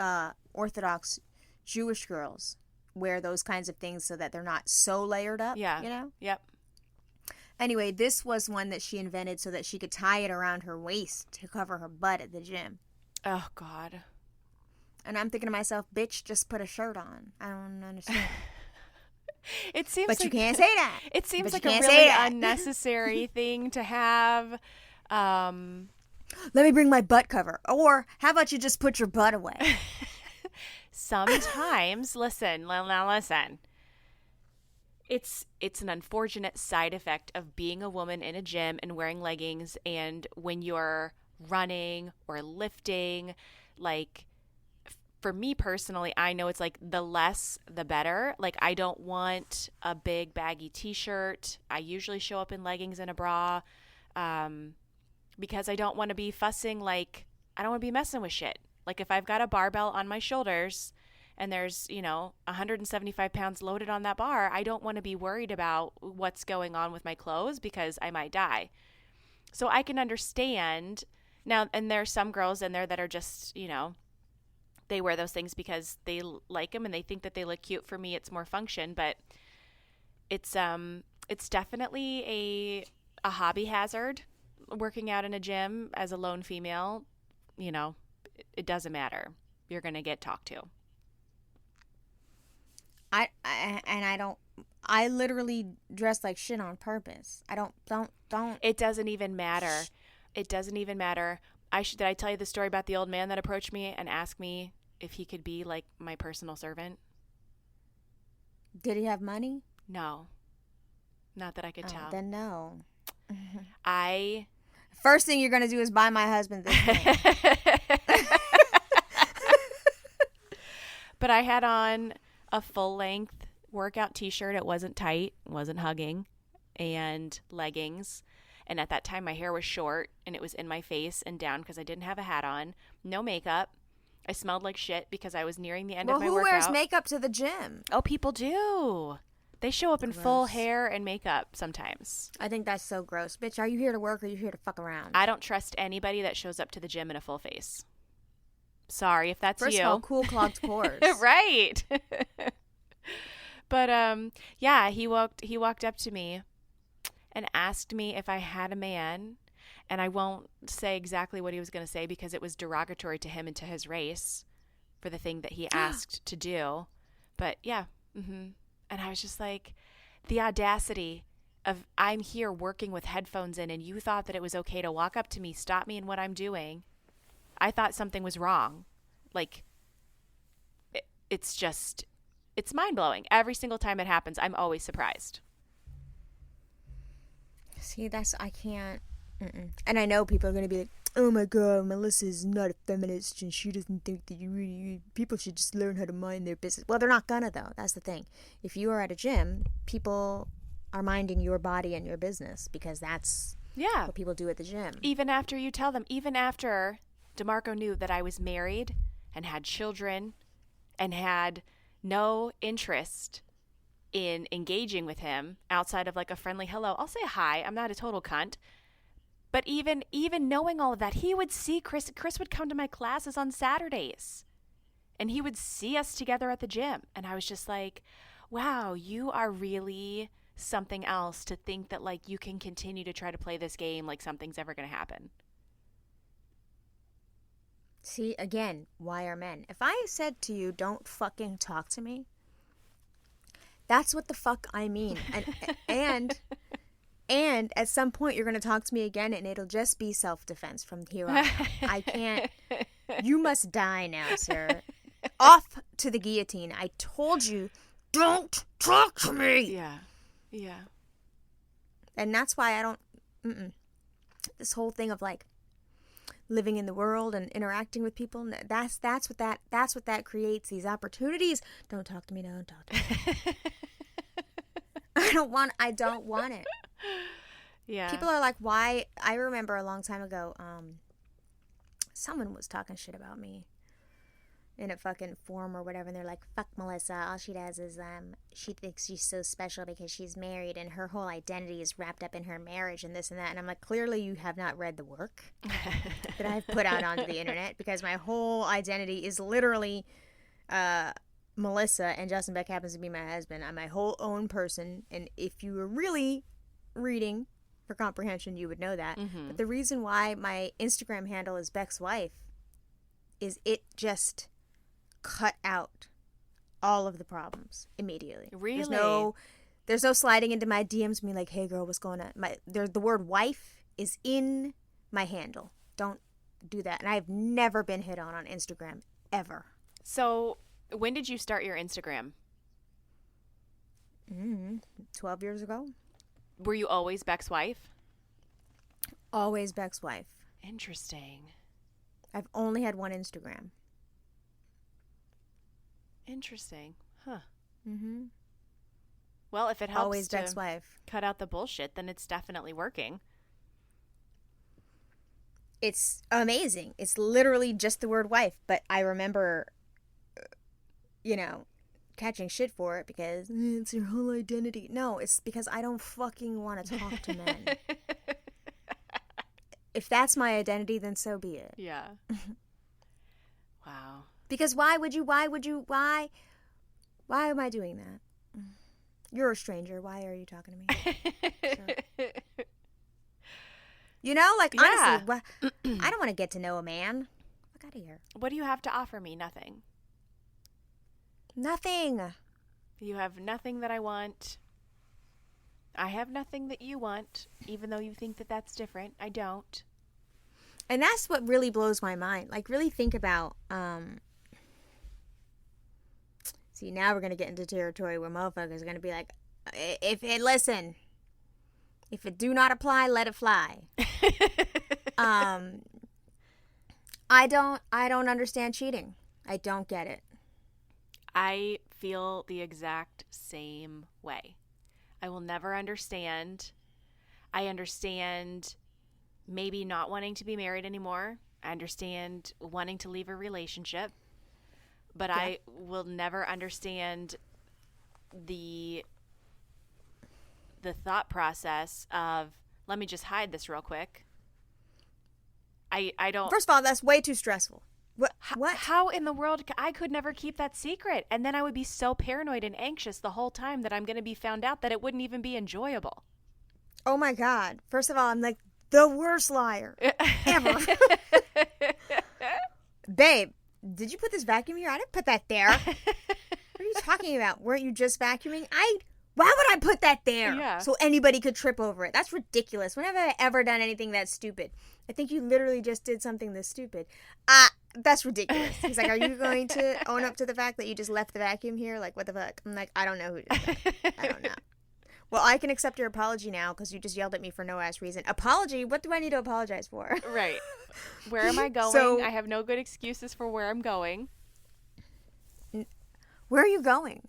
Orthodox Jewish girls wear those kinds of things so that they're not so layered up. Yeah. You know? Yep. Anyway, this was one that she invented so that she could tie it around her waist to cover her butt at the gym. Oh, God. And I'm thinking to myself, bitch, just put a shirt on. I don't understand. It seems But like, you can't say that. It seems But like a really unnecessary thing to have. Let me bring my butt cover. Or how about you just put your butt away? Sometimes, listen. It's an unfortunate side effect of being a woman in a gym and wearing leggings, and when you're running or lifting, like, for me personally, I know it's like the less the better. Like, I don't want a big baggy t-shirt. I usually show up in leggings and a bra, because I don't want to be fussing. Like, I don't want to be messing with shit. Like, if I've got a barbell on my shoulders and there's, 175 pounds loaded on that bar, I don't want to be worried about what's going on with my clothes because I might die. So I can understand now, and there's some girls in there that are just, they wear those things because they like them and they think that they look cute. For me, it's more function, but it's definitely a hobby hazard working out in a gym as a lone female. It doesn't matter. You're going to get talked to. I literally dress like shit on purpose. I don't. It doesn't even matter. It doesn't even matter. Did I tell you the story about the old man that approached me and asked me if he could be like my personal servant? Did he have money? No. Not that I could tell. Then no. First thing you're going to do is buy my husband this thing. But I had on a full-length workout t-shirt. It wasn't tight, wasn't hugging, and leggings. And at that time, my hair was short, and it was in my face and down because I didn't have a hat on. No makeup. I smelled like shit because I was nearing the end of my workout. Who wears makeup to the gym? Oh, people do. They show up in full hair and makeup sometimes. I think that's so gross. Bitch, are you here to work or are you here to fuck around? I don't trust anybody that shows up to the gym in a full face. Sorry if that's you. First of all, cool clogged pores. Right. But yeah, he walked up to me and asked me if I had a man, and I won't say exactly what he was going to say because it was derogatory to him and to his race for the thing that he asked to do. But yeah, and I was just like, the audacity of, I'm here working with headphones in and you thought that it was okay to walk up to me, stop me in what I'm doing. I thought something was wrong. Like, it's mind-blowing. Every single time it happens, I'm always surprised. See, I can't. And I know people are going to be like, oh my God, Melissa's not a feminist and she doesn't think that people should just learn how to mind their business. Well, they're not gonna, though. That's the thing. If you are at a gym, people are minding your body and your business because that's what people do at the gym. Even after you tell them, even after DeMarco knew that I was married and had children and had no interest in engaging with him outside of like a friendly hello. I'll say hi. I'm not a total cunt. But even knowing all of that, he would see Chris. Chris would come to my classes on Saturdays. And he would see us together at the gym. And I was just like, wow, you are really something else to think that like you can continue to try to play this game like something's ever going to happen. See, again, why are men? If I said to you, don't fucking talk to me, that's what the fuck I mean. And at some point, you're going to talk to me again, and it'll just be self-defense from here on out. I can't. You must die now, sir. Off to the guillotine. I told you, don't talk to me. Yeah. And that's why I don't. This whole thing of like living in the world and interacting with people. That's what that creates. These opportunities. Don't talk to me. Don't talk to me. I don't want it. Yeah. People are like, why? I remember a long time ago, someone was talking shit about me in a fucking forum or whatever, and they're like, fuck Melissa, all she does is, she thinks she's so special because she's married, and her whole identity is wrapped up in her marriage and this and that, and I'm like, clearly you have not read the work that I've put out onto the internet, because my whole identity is literally, Melissa, and Justin Beck happens to be my husband. I'm my whole own person, and if you were really reading for comprehension, you would know that. But the reason why my Instagram handle is Beck's Wife is it just cut out all of the problems immediately. Really? There's no sliding into my DMs and being like, hey girl, what's going on? The word wife is in my handle. Don't do that. And I've never been hit on Instagram, ever. So when did you start your Instagram? 12 years ago. Were you always Beck's wife? Always Beck's wife. Interesting. I've only had one Instagram. Interesting. Huh. Mm-hmm. Well, if it helps always Beck's wife. Cut out the bullshit, then it's definitely working. It's amazing. It's literally just the word wife. But I remember, catching shit for it because it's your whole identity. No, it's because I don't fucking want to talk to men. If that's my identity, then so be it. Yeah. Wow. Because why am I doing that? You're a stranger. Why are you talking to me? Sure. Honestly, I don't want to get to know a man. Fuck out of here. What do you have to offer me? Nothing. Nothing. You have nothing that I want. I have nothing that you want, even though you think that that's different. I don't. And that's what really blows my mind. Like, really think about, see, now we're going to get into territory where motherfuckers are going to be like, if it do not apply, let it fly. I don't understand cheating. I don't get it. I feel the exact same way. I will never understand. I understand maybe not wanting to be married anymore. I understand wanting to leave a relationship. But yeah. I will never understand the thought process of, let me just hide this real quick. I don't. First of all, that's way too stressful. What? How in the world? I could never keep that secret. And then I would be so paranoid and anxious the whole time that I'm going to be found out that it wouldn't even be enjoyable. Oh my God. First of all, I'm like the worst liar ever. Babe, did you put this vacuum here? I didn't put that there. What are you talking about? Weren't you just vacuuming? Why would I put that there? Yeah. So anybody could trip over it. That's ridiculous. When have I ever done anything that stupid? I think you literally just did something this stupid. That's ridiculous. He's like, are you going to own up to the fact that you just left the vacuum here? Like, what the fuck? I'm like, I don't know who did that. I don't know. Well, I can accept your apology now because you just yelled at me for no ass reason. Apology? What do I need to apologize for? Right. Where am I going? I have no good excuses for where I'm going. Where are you going?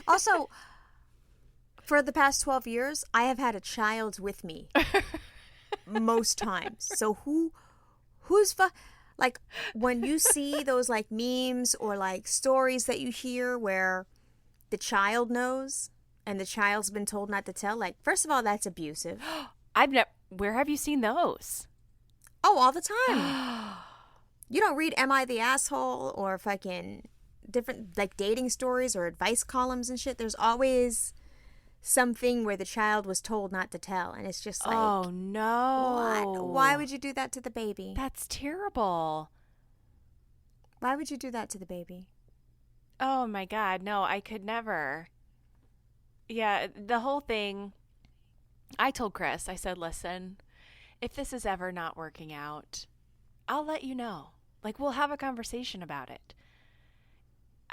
Also, for the past 12 years, I have had a child with me most times. So who's like, when you see those like memes or like stories that you hear where the child knows and the child's been told not to tell, like, first of all, that's abusive. Where have you seen those? Oh, all the time. You don't read Am I the Asshole or fucking different like dating stories or advice columns and shit. There's always something where the child was told not to tell, and it's just like, oh no, what? Why would you do that to the baby? That's terrible. Why would you do that to the baby? Oh my God, no, I could never. Yeah, the whole thing, I told Chris, I said, listen, if this is ever not working out, I'll let you know. Like, we'll have a conversation about it.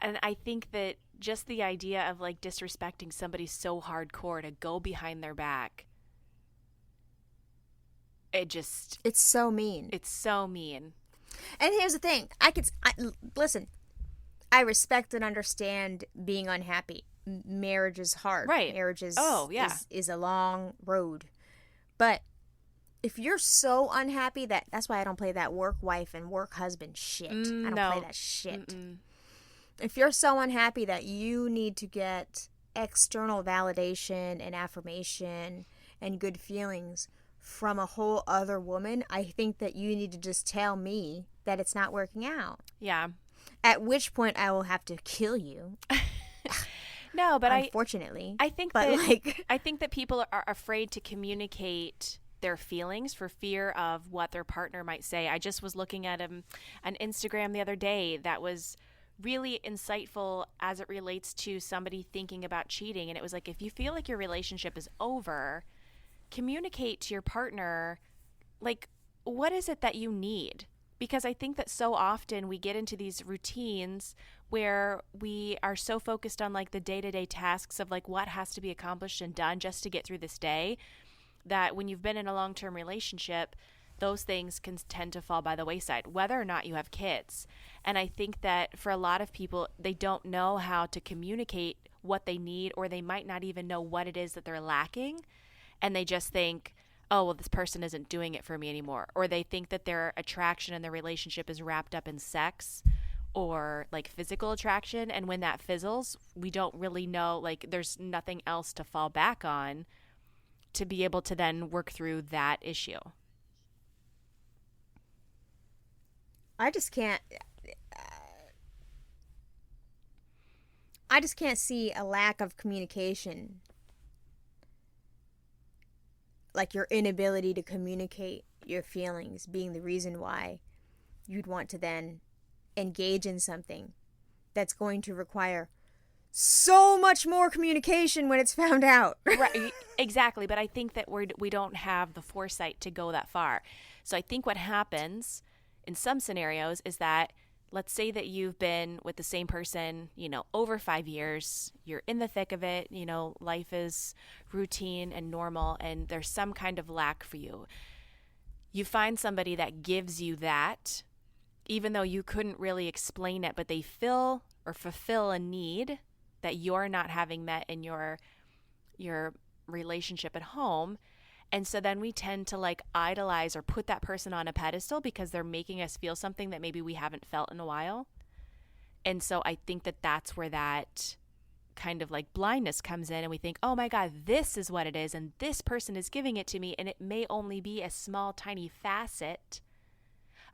And I think that just the idea of like disrespecting somebody so hardcore to go behind their back, it's so mean. It's so mean. And here's the thing. Listen, I respect and understand being unhappy. Marriage is hard. Right. Marriage is, is a long road. But if you're so unhappy that's why I don't play that work wife and work husband shit. I don't play that shit. Mm-mm. If you're so unhappy that you need to get external validation and affirmation and good feelings from a whole other woman, I think that you need to just tell me that it's not working out. Yeah. At which point I will have to kill you. No, but unfortunately. I think that people are afraid to communicate their feelings for fear of what their partner might say. I just was looking at an Instagram the other day that was really insightful as it relates to somebody thinking about cheating. And it was like, if you feel like your relationship is over, communicate to your partner, like, what is it that you need? Because I think that so often we get into these routines where we are so focused on like the day-to-day tasks of like what has to be accomplished and done just to get through this day, that when you've been in a long-term relationship, those things can tend to fall by the wayside, whether or not you have kids. And I think that for a lot of people, they don't know how to communicate what they need, or they might not even know what it is that they're lacking. And they just think, oh, well, this person isn't doing it for me anymore. Or they think that their attraction in their relationship is wrapped up in sex or like physical attraction. And when that fizzles, we don't really know, like there's nothing else to fall back on to be able to then work through that issue. I just can't see a lack of communication, like your inability to communicate your feelings being the reason why you'd want to then engage in something that's going to require so much more communication when it's found out. Right, exactly. But I think that we don't have the foresight to go that far. So I think what happens in some scenarios is that, let's say that you've been with the same person, over 5 years, you're in the thick of it, life is routine and normal, and there's some kind of lack for you. You find somebody that gives you that, even though you couldn't really explain it, but they fill or fulfill a need that you're not having met in your relationship at home. And so then we tend to like idolize or put that person on a pedestal because they're making us feel something that maybe we haven't felt in a while. And so I think that that's where that kind of like blindness comes in, and we think, oh my God, this is what it is, and this person is giving it to me, and it may only be a small, tiny facet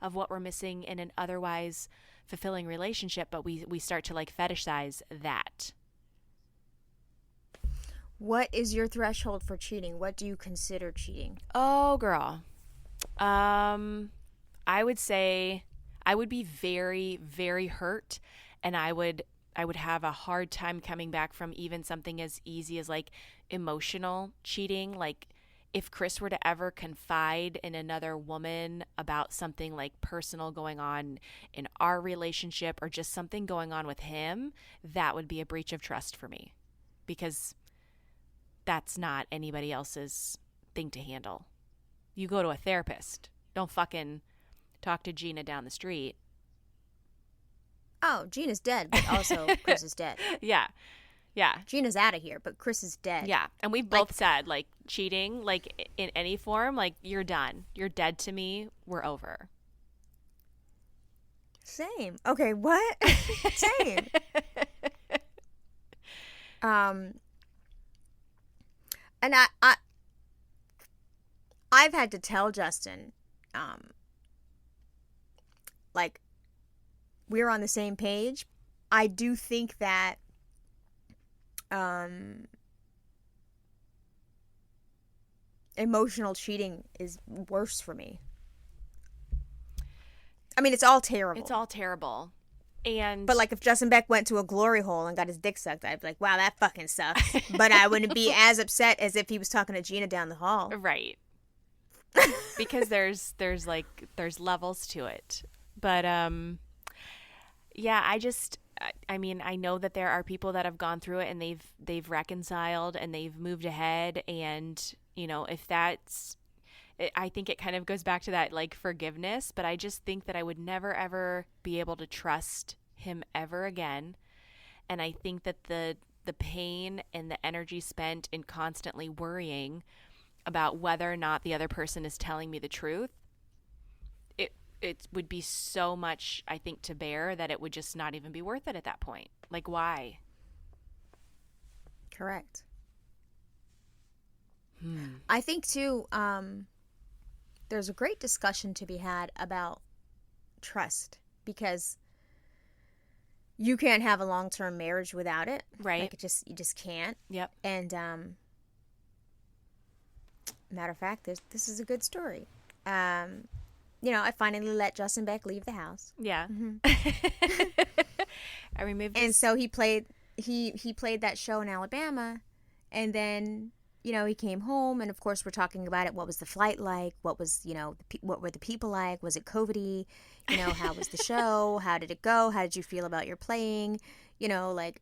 of what we're missing in an otherwise fulfilling relationship, but we start to like fetishize that. What is your threshold for cheating? What do you consider cheating? Oh, girl. I would say I would be very, very hurt, and I would have a hard time coming back from even something as easy as like emotional cheating. Like if Chris were to ever confide in another woman about something like personal going on in our relationship or just something going on with him, that would be a breach of trust for me, because that's not anybody else's thing to handle. You go to a therapist. Don't fucking talk to Gina down the street. Oh, Gina's dead, but also Chris is dead. Yeah. Gina's out of here, but Chris is dead. Yeah. And we've both said, like, cheating, like, in any form, like, you're done. You're dead to me. We're over. Same. Okay, what? Same. And I've had to tell Justin, like, we're on the same page. I do think that emotional cheating is worse for me. I mean, it's all terrible. It's all terrible. But like if Justin Beck went to a glory hole and got his dick sucked, I'd be like, wow, that fucking sucks. But I wouldn't be as upset as if he was talking to Gina down the hall. Right. Because there's levels to it. But yeah, I mean, I know that there are people that have gone through it and they've reconciled and they've moved ahead, and if that's, I think it kind of goes back to that like forgiveness, but I just think that I would never ever be able to trust him ever again. And I think that the pain and the energy spent in constantly worrying about whether or not the other person is telling me the truth, it would be so much, I think, to bear that it would just not even be worth it at that point. Like, why? Correct. I think too, there's a great discussion to be had about trust, because you can't have a long-term marriage without it. Right. Like you just can't. Yep. And matter of fact, this is a good story. I finally let Justin Beck leave the house. Yeah. Mm-hmm. I removed And so he played that show in Alabama, and then, he came home, and of course we're talking about it. What was the flight like? What was, what were the people like? Was it COVID-y? How was the show? How did it go? How did you feel about your playing? Like,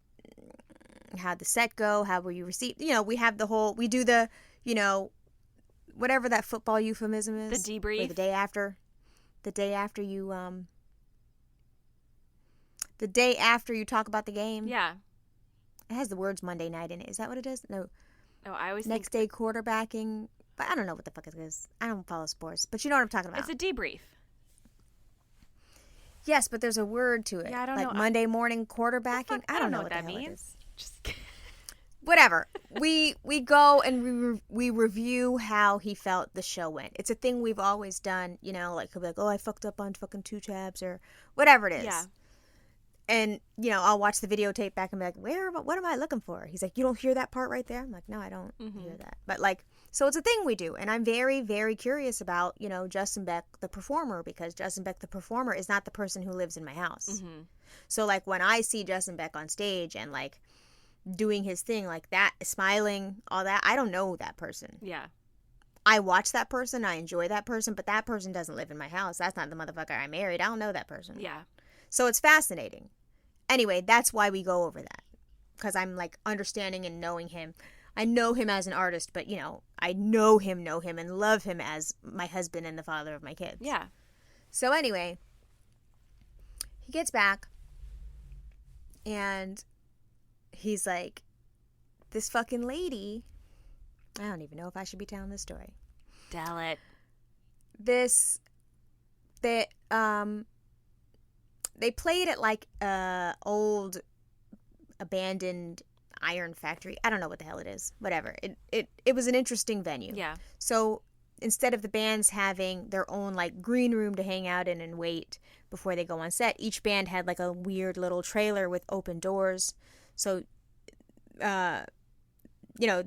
how'd the set go? How were you received? We have we do the, whatever that football euphemism is. The debrief. Or the day after you talk about the game. Yeah. It has the words Monday night in it. Is that what it is? No. No, I always Next day quarterbacking. But I don't know what the fuck it is. I don't follow sports. But you know what I'm talking about. It's a debrief. Yes, but there's a word to it. Yeah, I don't like know. Monday morning quarterbacking. I don't know what that the hell means. It is. Just Whatever. We go and we review how he felt the show went. It's a thing we've always done, like he'll be like, oh, I fucked up on fucking 2 tabs or whatever it is. Yeah. And, I'll watch the videotape back and be like, what am I looking for? He's like, you don't hear that part right there? I'm like, no, I don't hear that. But so it's a thing we do. And I'm very, very curious about, Justin Beck, the performer, because Justin Beck, the performer, is not the person who lives in my house. Mm-hmm. So, when I see Justin Beck on stage and, doing his thing like that, smiling, all that, I don't know that person. Yeah. I watch that person, I enjoy that person, but that person doesn't live in my house. That's not the motherfucker I married. I don't know that person. Yeah. So it's fascinating. Anyway, that's why we go over that. Because I'm understanding and knowing him. I know him as an artist, but I know him and love him as my husband and the father of my kids. Yeah. So anyway, he gets back and he's like, this fucking lady, I don't even know if I should be telling this story. Tell it. They played at old abandoned iron factory. I don't know what the hell it is. Whatever. It was an interesting venue. Yeah. So instead of the bands having their own green room to hang out in and wait before they go on set, each band had a weird little trailer with open doors. So the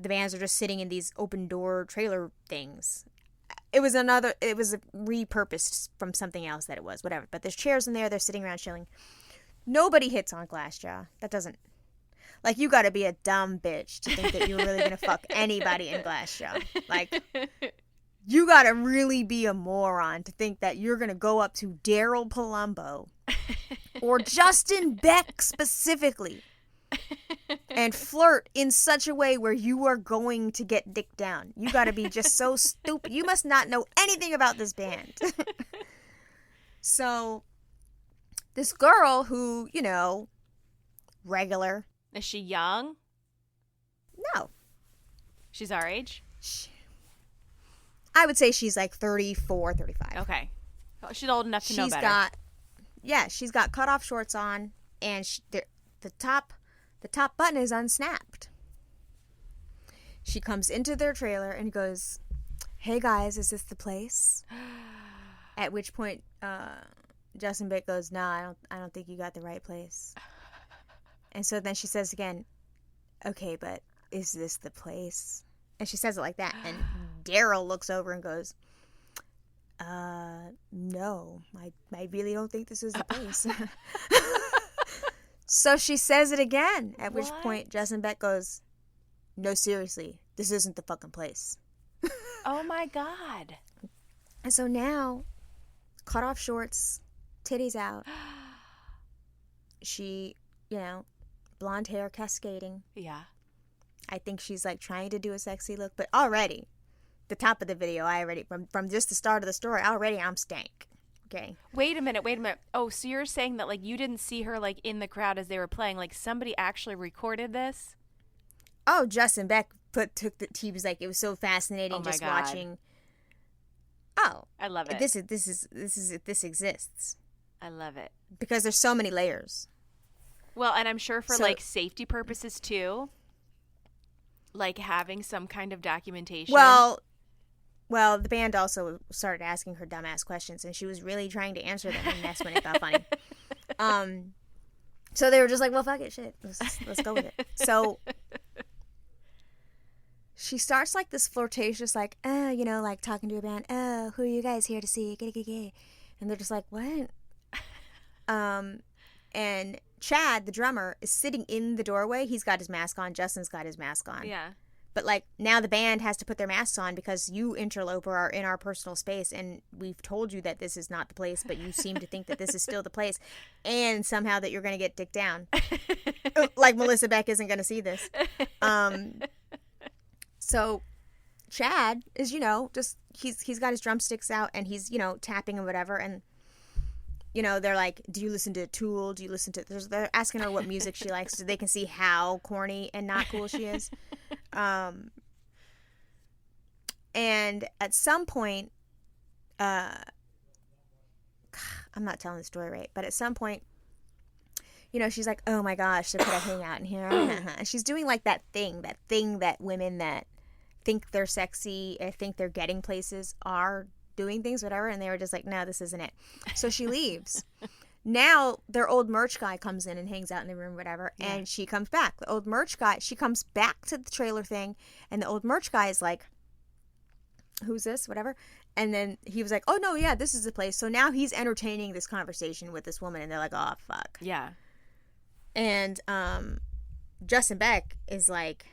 bands are just sitting in these open door trailer things. It was repurposed from something else that it was, whatever. But there's chairs in there. They're sitting around chilling. Nobody hits on Glassjaw. That doesn't... you gotta be a dumb bitch to think that you're really gonna fuck anybody in Glassjaw. You gotta really be a moron to think that you're gonna go up to Daryl Palumbo or Justin Beck specifically and flirt in such a way where you are going to get dick down. You gotta be just so stupid. You must not know anything about this band. So, this girl who, regular. Is she young? No. She's our age? I would say she's 34, 35. Okay. Oh, she's old enough to know better. She's got cutoff shorts on, and the top button is unsnapped. She comes into their trailer and goes, "Hey guys, is this the place?" At which point, Justin Beck goes, "Nah, I don't think you got the right place." And so then she says again, "Okay, but is this the place?" And she says it like that, and Daryl looks over and goes, "No, I really don't think this is the place." So she says it again, at which point Justin Beck goes, "No, seriously, this isn't the fucking place." Oh my God. And so now, cut off shorts, titties out. She, blonde hair cascading. Yeah. I think she's trying to do a sexy look, but already, the top of the video, from just the start of the story, already I'm stank. Okay. Wait a minute. Oh, so you're saying that you didn't see her in the crowd as they were playing? Somebody actually recorded this? Oh, Justin Beck he was it was so fascinating just watching. Oh, I love it. This exists. I love it because there's so many layers. Well, and I'm sure for safety purposes too, having some kind of documentation. Well, the band also started asking her dumbass questions, and she was really trying to answer them, and that's when it got funny. So they were just well, fuck it, shit, let's go with it. So she starts this flirtatious, talking to a band. "Oh, who are you guys here to see?" And they're just what? And Chad, the drummer, is sitting in the doorway. He's got his mask on. Justin's got his mask on. Yeah. But, like, now the band has to put their masks on because you, interloper, are in our personal space, and we've told you that this is not the place, but you seem to think that this is still the place, and somehow that you're going to get dicked down. Like, Melissa Beck isn't going to see this. So Chad is, just, he's got his drumsticks out, and he's, tapping and whatever, and, they're like, do you listen to Tool? Do you listen to... They're asking her what music she likes so they can see how corny and not cool she is. And at some point, I'm not telling the story right, but at some point, she's like, oh my gosh, so could I hang out in here? And she's doing like that thing that women that think they're sexy and think they're getting places are doing things, whatever. And they were just like, no, this isn't it. So she leaves. Now their old merch guy comes in and hangs out in the room, whatever, and she comes back. The old merch guy, she comes back to the trailer thing, and the old merch guy is like, who's this, whatever. And then he was like, oh, no, yeah, this is the place. So now he's entertaining this conversation with this woman, and they're like, oh, fuck. Yeah. And Justin Beck is like,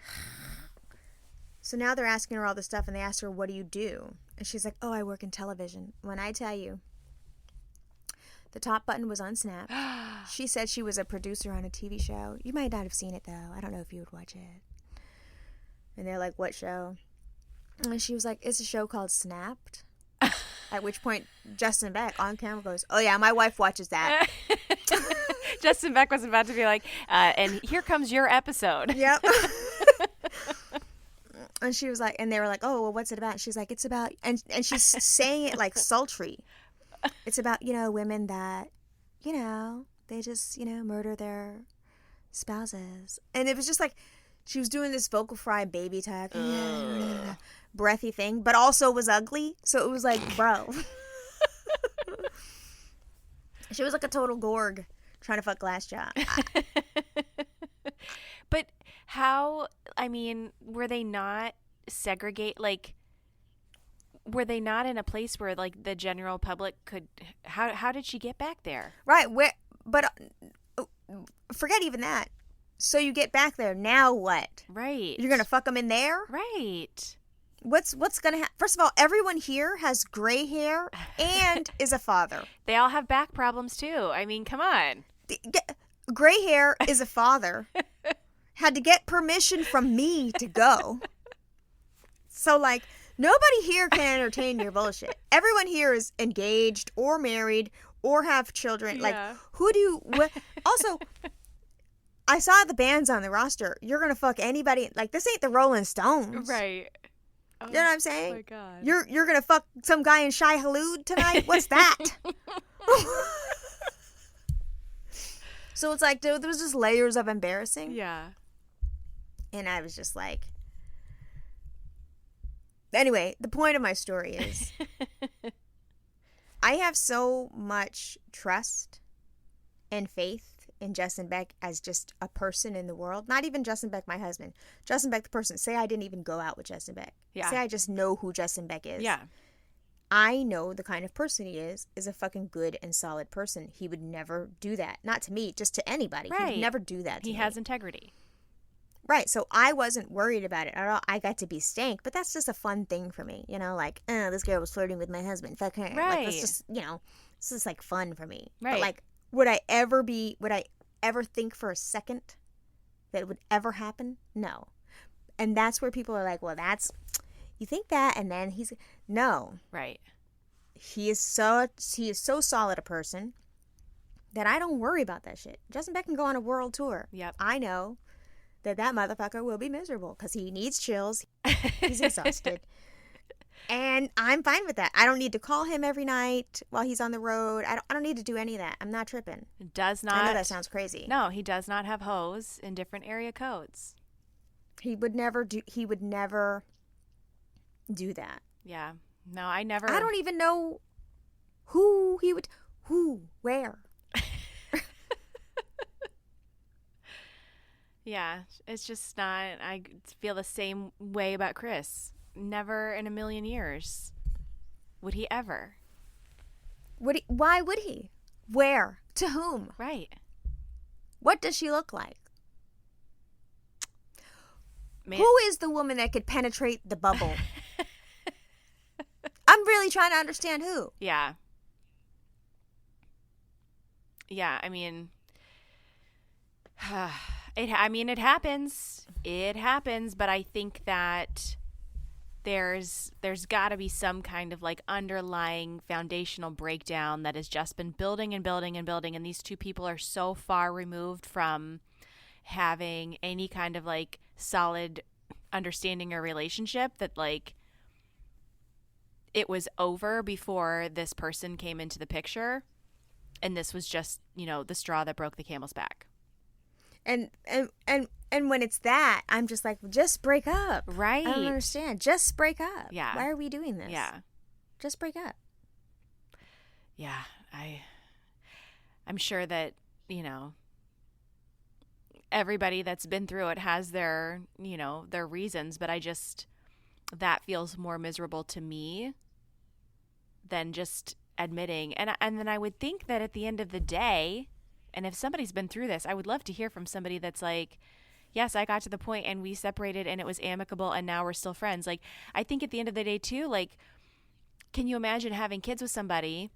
so now they're asking her all this stuff, and they ask her, what do you do? And she's like, oh, I work in television. When I tell you, the top button was unsnapped. She said she was a producer on a TV show. You might not have seen it, though. I don't know if you would watch it. And they're like, what show? And she was like, it's a show called Snapped. At which point, Justin Beck on camera goes, oh, yeah, my wife watches that. Justin Beck was about to be like, and here comes your episode. Yep. And she was like, and they were like, oh, well, what's it about? And she's like, it's about, and she's saying it like sultry. It's about, women that, they just, murder their spouses. And it was just like, she was doing this vocal fry baby talk, breathy thing, but also was ugly. So it was like, bro. She was like a total Gorg trying to fuck Glassjaw. But how, were they not were they not in a place where, like, the general public could, how did she get back there? Right, but forget even that. So you get back there, now what? Right. You're going to fuck them in there? Right. What's going to happen? First of all, everyone here has gray hair and is a father. They all have back problems, too. Come on. Gray hair is a father. Had to get permission from me to go. So, like, nobody here can entertain your bullshit. Everyone here is engaged or married or have children. Yeah. Like, who do you... Also, I saw the bands on the roster. You're going to fuck anybody. Like, this ain't the Rolling Stones. Right. You know what I'm saying? Oh, my God. You're going to fuck some guy in Shai Hulud tonight? What's that? So it's like, there was just layers of embarrassing. Yeah. And I was just like... Anyway, the point of my story is I have so much trust and faith in Justin Beck as just a person in the world. Not even Justin Beck, my husband. Justin Beck, the person. Say I didn't even go out with Justin Beck. Yeah. Say I just know who Justin Beck is. Yeah. I know the kind of person he is a fucking good and solid person. He would never do that. Not to me, just to anybody. Right. He would never do that to me. He has integrity. Right, so I wasn't worried about it at all. I got to be stank, but that's just a fun thing for me, like, this girl was flirting with my husband, fuck her. Right. Like, that's just, this is like fun for me. Right. But like, would I ever think for a second that it would ever happen? No. And that's where people are like, well, you think that, and then no. Right. He is so solid a person that I don't worry about that shit. Justin Beck can go on a world tour. Yep. I know that motherfucker will be miserable because he needs chills. He's exhausted. And I'm fine with that. I don't need to call him every night while he's on the road. I don't need to do any of that. I'm not tripping. Does not. I know that sounds crazy. No, he does not have hoes in different area codes. He would never do that. Yeah. No, I never. I don't even know where. Yeah, it's just not. I feel the same way about Chris. Never in a million years would he ever. Why would he? Where? To whom? Right. What does she look like? Man. Who is the woman that could penetrate the bubble? I'm really trying to understand who. Yeah. Yeah, I mean, it happens. It happens, but I think that there's got to be some kind of like underlying foundational breakdown that has just been building and building and building, and these two people are so far removed from having any kind of like solid understanding or relationship that like it was over before this person came into the picture, and this was just, you know, the straw that broke the camel's back. And when it's that, I'm just like, just break up. Right. I don't understand. Just break up. Yeah. Why are we doing this? Yeah. Just break up. Yeah. I'm sure that, you know, everybody that's been through it has their, you know, their reasons, but that feels more miserable to me than just admitting. And then I would think that at the end of the day, and if somebody's been through this, I would love to hear from somebody that's like, yes, I got to the point and we separated and it was amicable and now we're still friends. Like, I think at the end of the day too, like, can you imagine having kids with somebody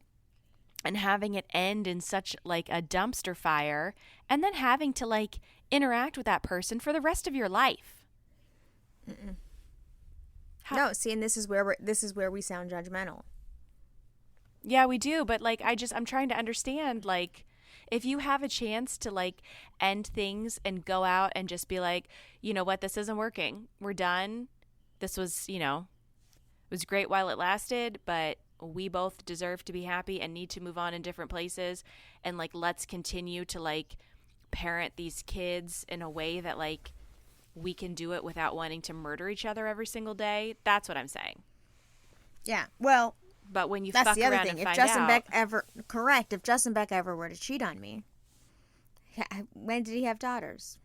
and having it end in such like a dumpster fire and then having to like interact with that person for the rest of your life? No, see, and this is where we sound judgmental. Yeah, we do, but like I'm trying to understand, like, if you have a chance to like end things and go out and just be like, you know what, this isn't working. We're done. This was, you know, it was great while it lasted, but we both deserve to be happy and need to move on in different places. And like, let's continue to like parent these kids in a way that like we can do it without wanting to murder each other every single day. That's what I'm saying. Yeah. Well, but when you that's fuck the other around thing. and find If Justin out, Beck ever were to cheat on me, when did he have daughters?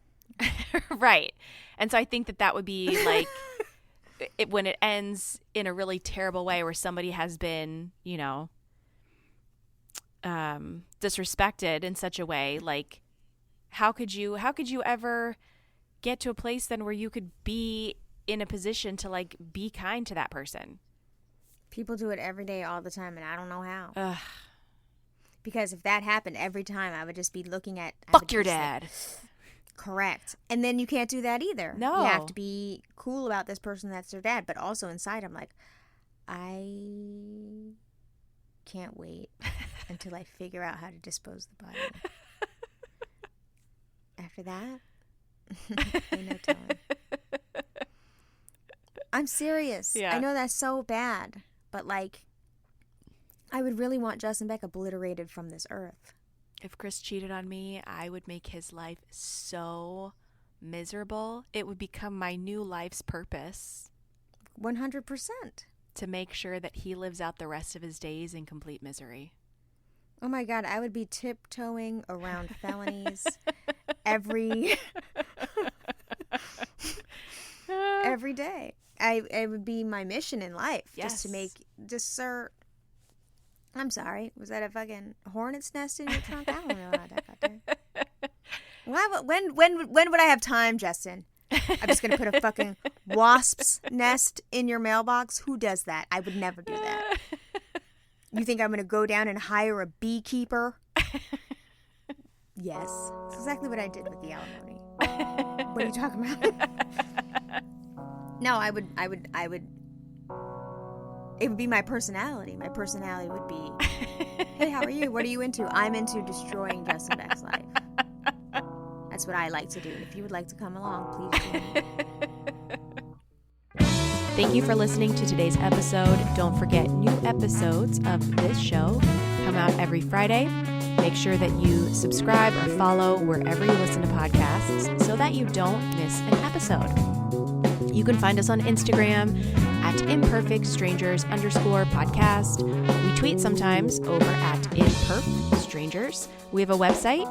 right? And so I think that would be like when it ends in a really terrible way, where somebody has been, you know, disrespected in such a way. Like, how could you ever get to a place then where you could be in a position to like be kind to that person? People do it every day, all the time, and I don't know how. Ugh. Because if that happened every time, I would just be looking at... Fuck your dad. Correct. And then you can't do that either. No. You have to be cool about this person that's their dad. But also inside, I'm like, I can't wait until I figure out how to dispose of the body. After that, ain't no telling. I'm serious. Yeah. I know that's so bad. But, like, I would really want Justin Beck obliterated from this earth. If Chris cheated on me, I would make his life so miserable. It would become my new life's purpose. 100%. To make sure that he lives out the rest of his days in complete misery. Oh, my God. I would be tiptoeing around felonies every day. It would be my mission in life. Yes. Just to make, sir, I'm sorry. Was that a fucking hornet's nest in your trunk? I don't know how that got there. When would I have time, Justin? I'm just going to put a fucking wasp's nest in your mailbox? Who does that? I would never do that. You think I'm going to go down and hire a beekeeper? Yes. That's exactly what I did with the alimony. What are you talking about? No, I would, it would be my personality. My personality would be, hey, how are you? What are you into? I'm into destroying Justin Beck's life. That's what I like to do. If you would like to come along, please join me. Thank you for listening to today's episode. Don't forget, new episodes of this show come out every Friday. Make sure that you subscribe or follow wherever you listen to podcasts so that you don't miss an episode. You can find us on Instagram at imperfectstrangers_podcast. We tweet sometimes over at imperfstrangers. We have a website,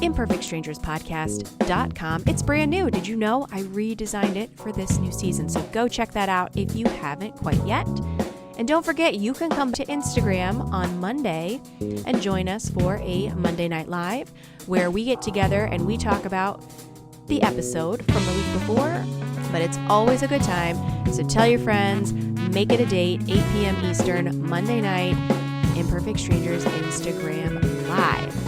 imperfectstrangerspodcast.com. It's brand new. Did you know? I redesigned it for this new season. So go check that out if you haven't quite yet. And don't forget, you can come to Instagram on Monday and join us for a Monday Night Live where we get together and we talk about the episode from the week before. But it's always a good time. So tell your friends, make it a date, 8 p.m. Eastern, Monday night, Imperfect Strangers Instagram Live.